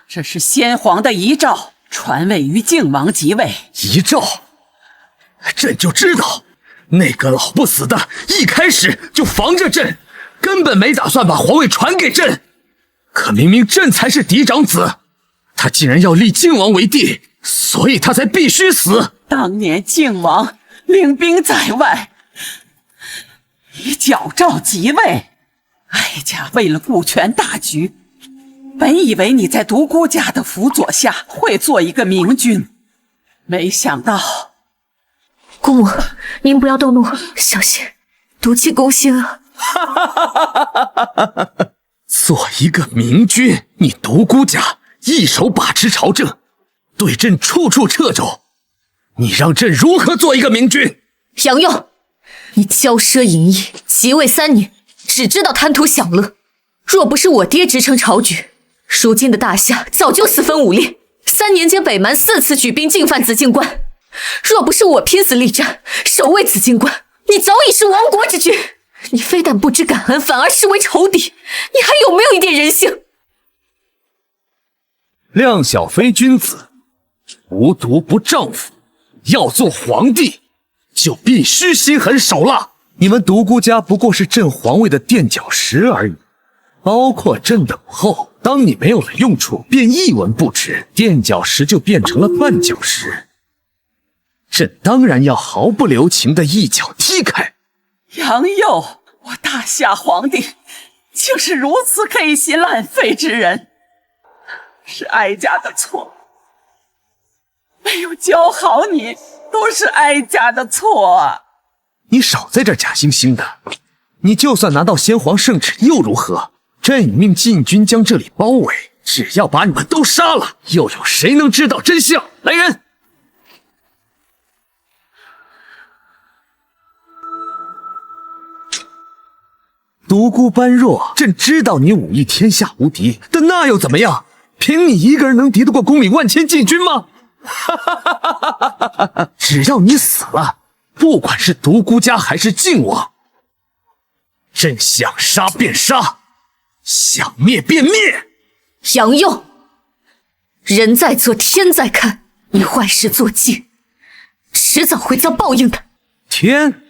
这是先皇的遗诏，传位于靖王即位。遗诏？朕就知道，那个老不死的一开始就防着朕，根本没打算把皇位传给朕。可明明朕才是嫡长子，他竟然要立靖王为帝，所以他才必须死。当年靖王领兵在外，以矫诏即位，哀家为了顾全大局，本以为你在独孤家的辅佐下会做一个明君，没想到。姑母，您不要动怒，小心毒气攻心啊！做一个明君，你独孤家一手把持朝政，对朕处处掣肘，你让朕如何做一个明君？杨佑，你骄奢淫逸，即位3年，只知道贪图享乐。若不是我爹支撑朝局，如今的大夏早就四分五裂。3年间，北蛮4次举兵进犯紫禁关，若不是我拼死力战，守卫紫禁关，你早已是亡国之君。你非但不知感恩，反而视为仇敌，你还有没有一点人性？量小非君子，无毒不丈夫。要做皇帝，就必须心狠手辣。你们独孤家不过是朕皇位的垫脚石而已，包括朕的母后，当你没有了用处，便一文不值，垫脚石就变成了绊脚石。朕当然要毫不留情的一脚踢开。杨佑，我大夏皇帝竟是如此黑心烂肺之人，是哀家的错，没有教好你，都是哀家的错。你少在这假惺惺的，你就算拿到先皇圣旨又如何？朕已命禁军将这里包围，只要把你们都杀了，又有谁能知道真相？来人！独孤般若，朕知道你武艺天下无敌，但那又怎么样？凭你一个人能敌得过宫里万千禁军吗？只要你死了，不管是独孤家还是靖王，朕想杀便杀，想灭便灭。杨佑，人在做，天在看，你坏事做尽，迟早会遭报应的。天？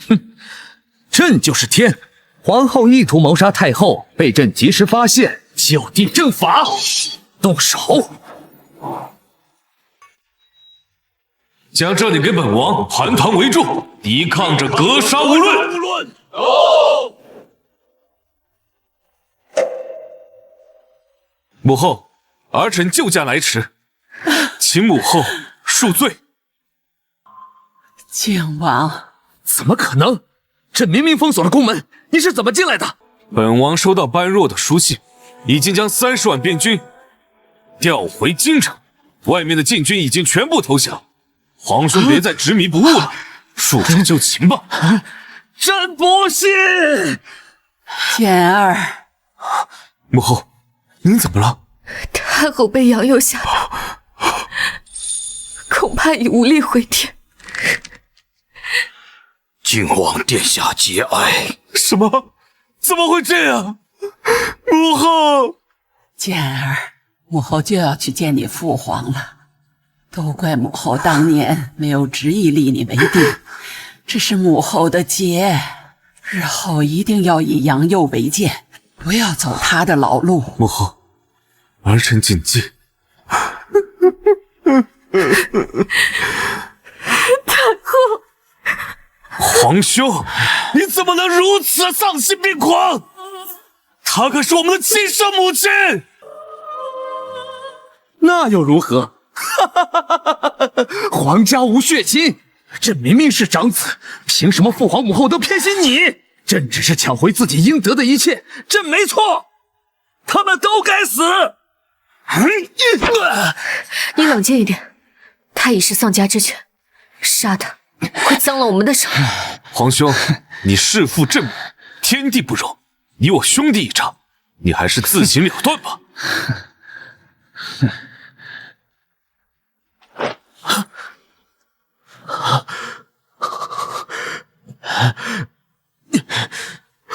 哼，朕就是天。皇后意图谋杀太后，被朕及时发现，就地正法，动手。将这里给本王盘团围住，抵抗着格杀勿论。母后，儿臣救驾来迟，请母后恕罪。靖王，怎么可能？朕明明封锁了宫门，你是怎么进来的？本王收到般若的书信，已经将30万边军调回京城，外面的禁军已经全部投降。皇兄别再执迷不悟了，束手就擒吧。朕不信。简儿，母后，您怎么了？太后被杨佑吓到，恐怕已无力回天。靖王殿下节哀。什么？怎么会这样？母后，简儿，母后就要去见你父皇了。都怪母后当年没有执意立你为帝，这是母后的劫。日后一定要以杨佑为鉴，不要走他的老路。母后，儿臣谨记。太后，皇兄，你怎么能如此丧心病狂？她可是我们的亲生母亲。那又如何？皇家无血亲，朕明明是长子，凭什么父皇母后都偏心你？朕只是抢回自己应得的一切，朕没错，他们都该死。你冷静一点，他已是丧家之犬，杀他会脏了我们的手。皇兄，你弑父震母，天地不容，你我兄弟一场，你还是自行了断吧。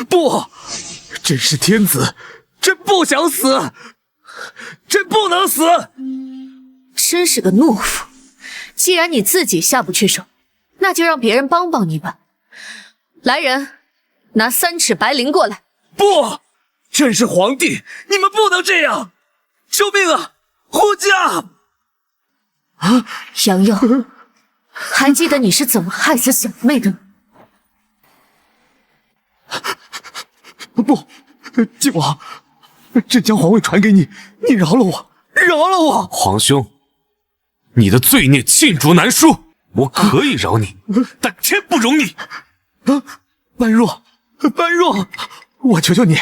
不，朕是天子，朕不想死，朕不能死。真是个懦夫！既然你自己下不去手，那就让别人帮帮你吧。来人，拿3尺白绫过来。不，朕是皇帝，你们不能这样！救命啊！护驾！杨佑，还记得你是怎么害死小妹的吗？不，靖王，朕将皇位传给你，你饶了我，饶了我！皇兄，你的罪孽罄竹难书，我可以饶你，但天不容你。般若，般若，我求求你，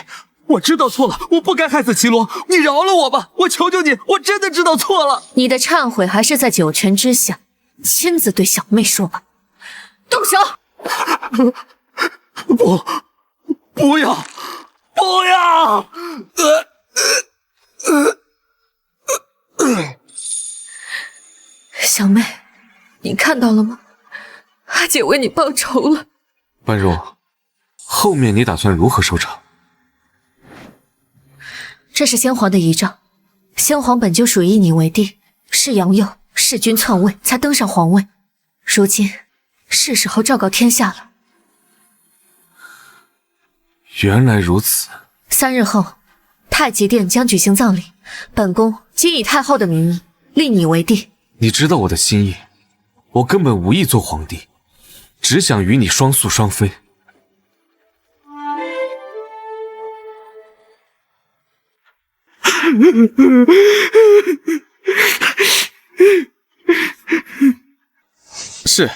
我知道错了，我不该害死齐罗，你饶了我吧，我求求你，我真的知道错了。你的忏悔还是在九泉之下，亲自对小妹说吧。动手！不要！不要！小妹，你看到了吗？阿姐为你报仇了。般若，后面你打算如何收场？这是先皇的遗诏，先皇本就属于你为帝，是杨佑弑君篡位才登上皇位，如今是时候昭告天下了。原来如此。3日后，太极殿将举行葬礼，本宫即以太后的名义立你为帝。你知道我的心意，我根本无意做皇帝，只想与你双宿双飞。是。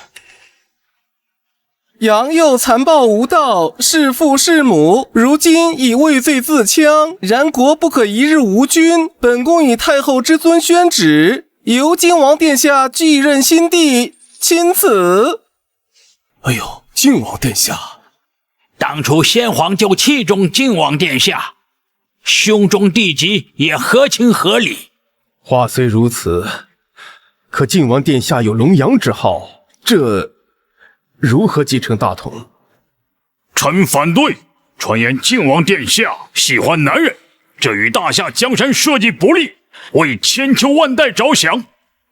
杨佑残暴无道，弑父弑母，如今已畏罪自戕，然国不可一日无君。本宫以太后之尊宣旨，由靖王殿下继任新帝，钦此。哎呦，靖王殿下，当初先皇就器重靖王殿下，兄终弟及也合情合理。话虽如此，可靖王殿下有龙阳之号，这如何继承大统？臣反对，传言靖王殿下喜欢男人，这与大夏江山社稷不利，为千秋万代着想，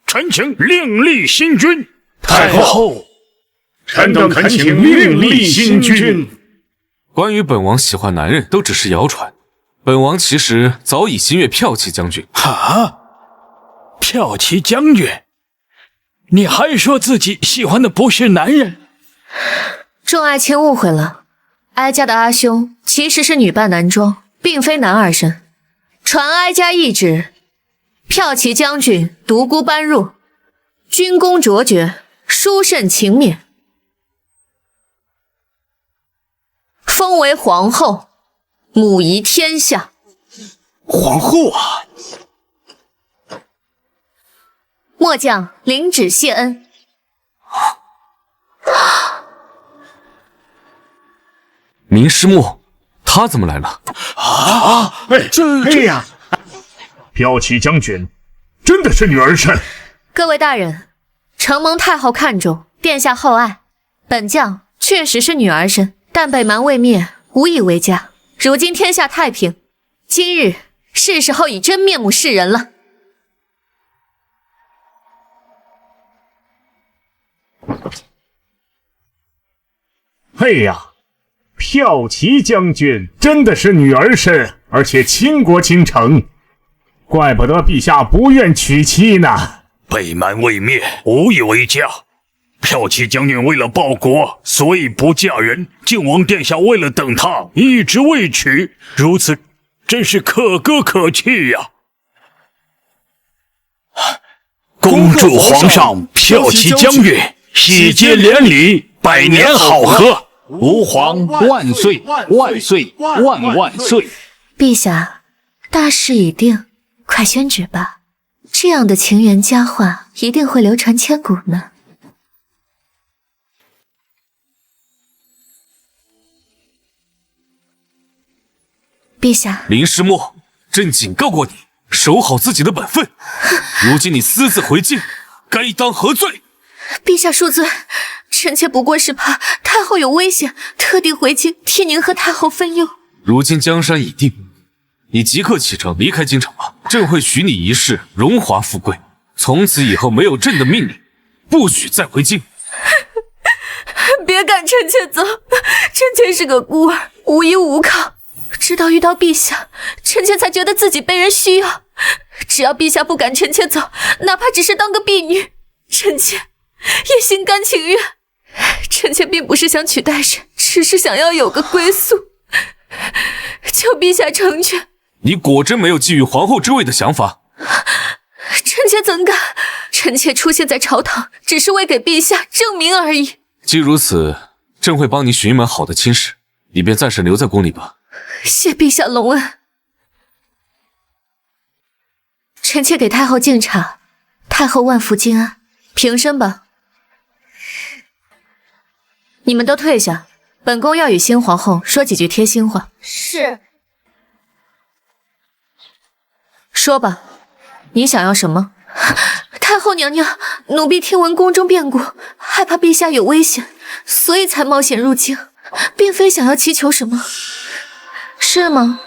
臣请另立新君。太后，臣等恳请另立新君。关于本王喜欢男人，都只是谣传。本王其实早已心悦骠骑将军。哈，骠骑将军，你还说自己喜欢的不是男人？众爱卿误会了，哀家的阿兄其实是女扮男装，并非男儿身。传哀家懿旨，骠骑将军独孤搬入，军功卓绝，殊胜勤勉，封为皇后，母仪天下。皇后啊！末将领旨谢恩。明师木，他怎么来了？哎呀！骠骑将军真的是女儿身。各位大人，承蒙太后看重，殿下厚爱，本将确实是女儿身，但北蛮未灭，无以为家。如今天下太平，今日是时候以真面目示人了。哎呀，骠骑将军真的是女儿身，而且倾国倾城，怪不得陛下不愿娶妻呢。北蛮未灭，无以为家。骠骑将军为了报国，所以不嫁人。靖王殿下为了等他，一直未娶，如此真是可歌可泣呀！恭祝皇上骠骑将军喜结连理，百年好合。吾皇万岁万岁万万岁！陛下，大事已定，快宣旨吧。这样的情缘佳话一定会流传千古呢。陛下，林师墨，朕警告过你，守好自己的本分。如今你私自回京，该当何罪？陛下恕罪，臣妾不过是怕太后有危险，特地回京替您和太后分忧。如今江山已定，你即刻启程离开京城吧。朕会许你一世荣华富贵，从此以后没有朕的命令，不许再回京。别赶臣妾走，臣妾是个孤儿，无依无靠，直到遇到陛下，臣妾才觉得自己被人需要。只要陛下不赶臣妾走，哪怕只是当个婢女，臣妾也心甘情愿。臣妾并不是想取代人，只是想要有个归宿，求陛下成全。你果真没有觊觎皇后之位的想法？臣妾怎敢？臣妾出现在朝堂，只是为给陛下证明而已。既如此，朕会帮你寻一门好的亲事，你便暂时留在宫里吧。谢陛下隆恩。臣妾给太后敬茶，太后万福金安。平身吧。你们都退下，本宫要与新皇后说几句贴心话。是。说吧，你想要什么？太后娘娘，奴婢听闻宫中变故，害怕陛下有危险，所以才冒险入京，并非想要祈求什么。是吗？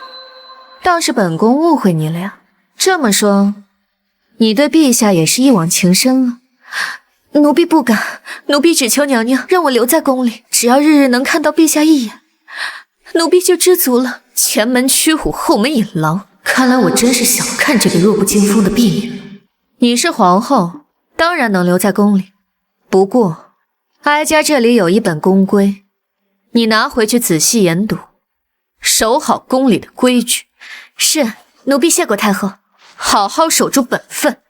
倒是本宫误会你了呀。这么说，你对陛下也是一往情深了。奴婢不敢，奴婢只求娘娘让我留在宫里，只要日日能看到陛下一眼，奴婢就知足了。前门驱虎，后门引狼，看来我真是小看这个弱不禁风的婢女。你是皇后，当然能留在宫里，不过哀家这里有一本宫规，你拿回去仔细研读，守好宫里的规矩。是，奴婢谢过太后。好好守住本分，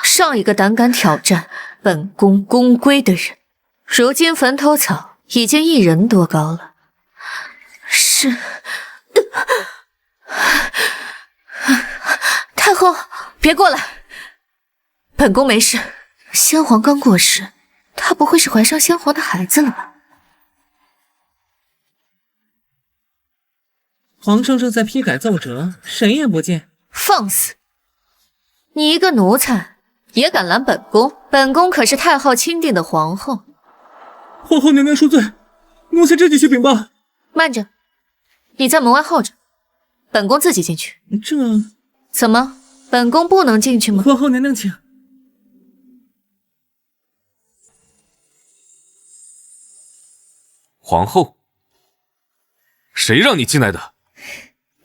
上一个胆敢挑战本宫宫规的人，如今坟头草已经1人多高了。是，太后，别过来，本宫没事。先皇刚过世，她不会是怀上先皇的孩子了吧？皇上正在批改奏折，谁也不见。放肆！你一个奴才也敢拦本宫？本宫可是太后钦定的皇后。皇后娘娘恕罪，奴才这就去禀报。慢着，你在门外候着，本宫自己进去。这怎么？本宫不能进去吗？皇后娘娘请。皇后，谁让你进来的？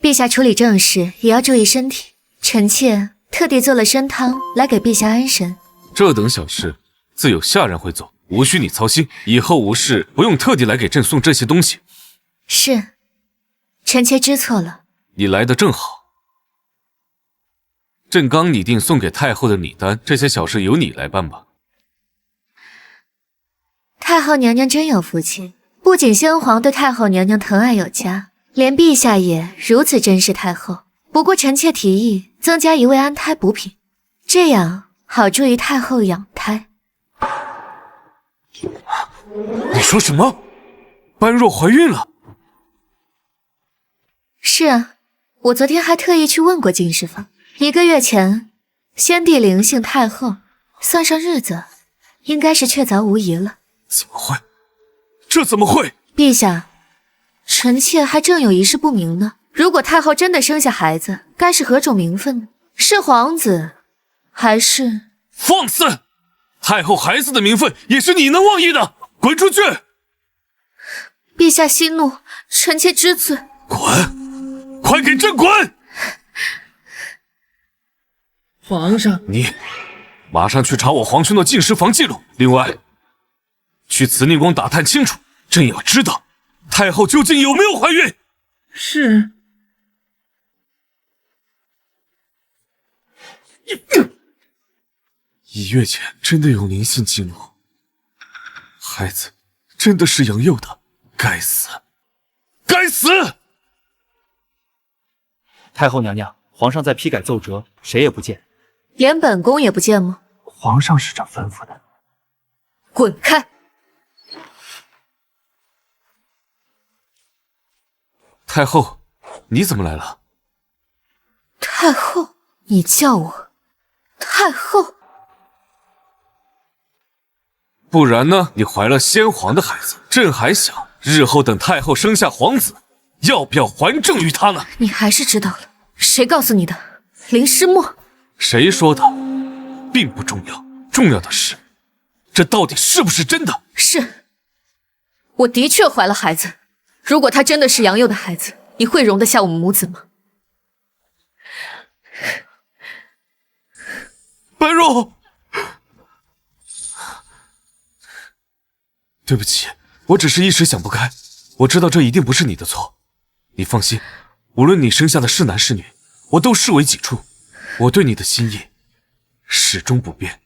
陛下处理政事也要注意身体，臣妾特地做了参汤来给陛下安神。这等小事，自有下人会做，无需你操心。以后无事不用特地来给朕送这些东西。是，臣妾知错了。你来的正好。朕刚拟定送给太后的礼单，这些小事由你来办吧。太后娘娘真有福气，不仅先皇对太后娘娘疼爱有加，连陛下也如此珍视太后。不过臣妾提议增加一味安胎补品，这样好助于太后养胎。你说什么？般若怀孕了？是啊，我昨天还特意去问过金侍房，1个月前，先帝临幸太后，算上日子，应该是确凿无疑了。怎么会？这怎么会？陛下，臣妾还正有一事不明呢。如果太后真的生下孩子，该是何种名分呢？是皇子，还是……放肆！太后孩子的名分也是你能妄议的，滚出去！陛下息怒，臣妾知罪。滚！快给朕滚！皇上，你马上去查我皇兄的进食房记录，另外去慈宁宫打探清楚，朕要知道太后究竟有没有怀孕。是。1月前真的有灵性记录，孩子真的是杨佑的，该死，该死！太后娘娘，皇上在批改奏折，谁也不见。连本宫也不见吗？皇上是这吩咐的。滚开！太后，你怎么来了？太后，你叫我太后？不然呢？你怀了先皇的孩子，朕还想日后等太后生下皇子，要不要还政于他呢？你还是知道了，谁告诉你的？林诗墨。谁说的？并不重要，重要的是，这到底是不是真的？是，我的确怀了孩子。如果他真的是杨佑的孩子，你会容得下我们母子吗？般若，对不起，我只是一时想不开。我知道这一定不是你的错，你放心，无论你生下的是男是女，我都视为己出。我对你的心意始终不变。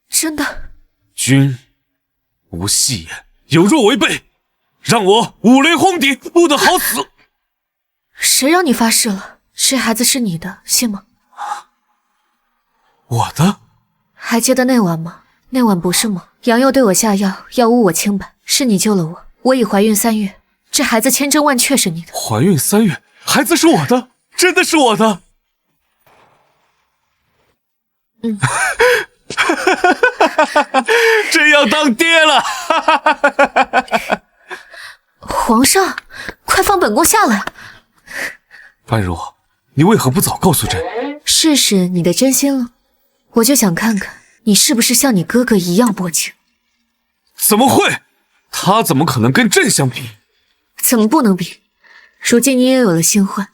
真的？君无戏言，有若违背，让我五雷轰顶，不得好死。谁让你发誓了？这孩子是你的，信吗？我的？还记得那晚吗？那晚不是吗？杨佑对我下药，要污我清白，是你救了我。我已怀孕3月，这孩子千真万确是你的。怀孕3月，孩子是我的，真的是我的。真要当爹了！皇上，快放本宫下来！般若，你为何不早告诉朕？试试你的真心了。我就想看看你是不是像你哥哥一样薄情。怎么会？他怎么可能跟朕相比？怎么不能比？如今你也有了新欢，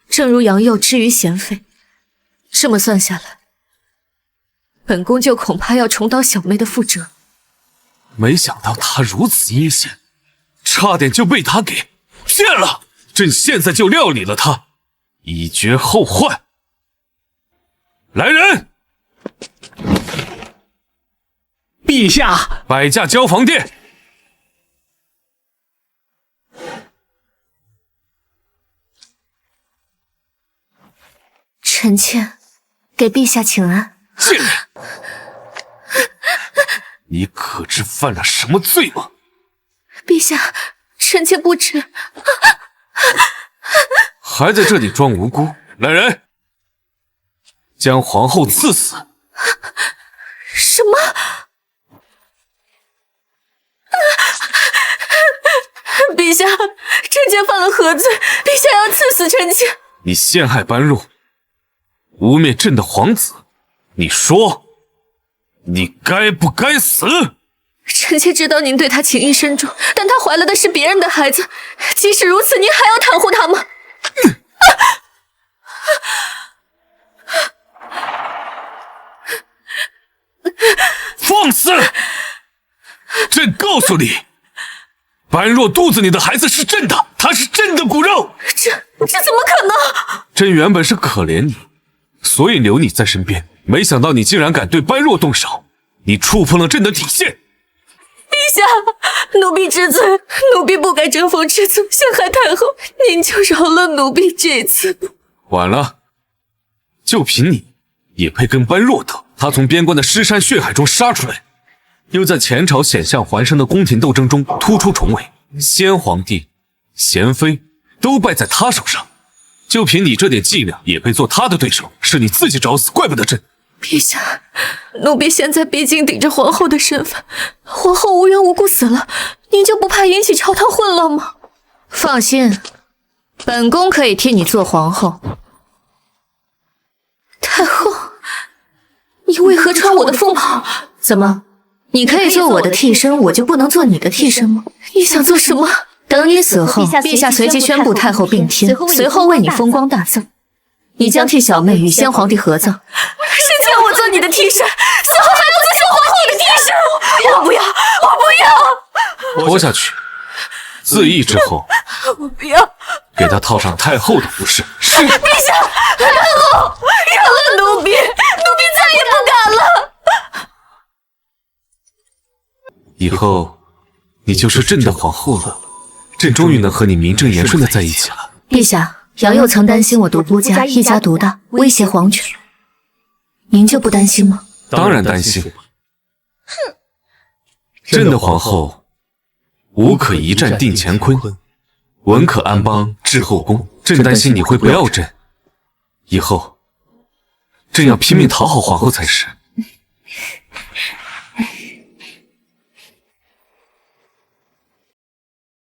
正如杨佑之于贤妃，这么算下来，本宫就恐怕要重蹈小妹的覆辙。没想到他如此阴险，差点就被他给骗了。朕现在就料理了他，以绝后患。来人！陛下，摆驾交房殿。臣妾给陛下请安。贱人，你可知犯了什么罪吗？陛下，臣妾不知。还在这里装无辜！来人，将皇后赐死！什么？陛下，臣妾犯了何罪？陛下要赐死臣妾！你陷害般若，污蔑朕的皇子，你说，你该不该死？臣妾知道您对她情意深重，但她怀了的是别人的孩子，即使如此，您还要袒护她吗？放肆！朕告诉你，般若肚子里的孩子是朕的，他是朕的骨肉。这怎么可能？朕原本是可怜你，所以留你在身边，没想到你竟然敢对般若动手，你触碰了朕的底线。陛下，奴婢知罪，奴婢不该争风吃醋，陷害太后，您就饶了奴婢这一次。晚了，就凭你，也配跟般若斗？他从边关的尸山血海中杀出来，又在前朝险象环生的宫廷斗争中突出重围，先皇帝、贤妃都败在他手上，就凭你这点伎俩，也配做他的对手？是你自己找死，怪不得朕。陛下，奴婢现在毕竟顶着皇后的身份，皇后无缘无故死了，您就不怕引起朝堂混乱吗？放心，本宫可以替你做皇后。太后，你为何穿我的凤袍？怎么，你可以做我的替身，我就不能做你的替身吗？你想做什么？等你死后，陛下随即宣布太后病天，随后为你封光大葬。你将替小妹与先皇帝合葬。谁叫我做你的替身？死后还要做小皇后的替身？我不要，我不要！活下去，自缢之后，我不要！给他套上太后的服饰。是。陛下，太后，饶了奴婢，奴婢再也不敢了。以后，你就是朕的皇后了。朕终于能和你名正言顺的在一起了。陛下，杨佑曾担心我独孤家一家独大，威胁皇权，您就不担心吗？当然担心。哼，朕的皇后，武可一战定乾坤，文可安邦治后宫。朕担心你会不要朕，以后朕要拼命讨好皇后才是。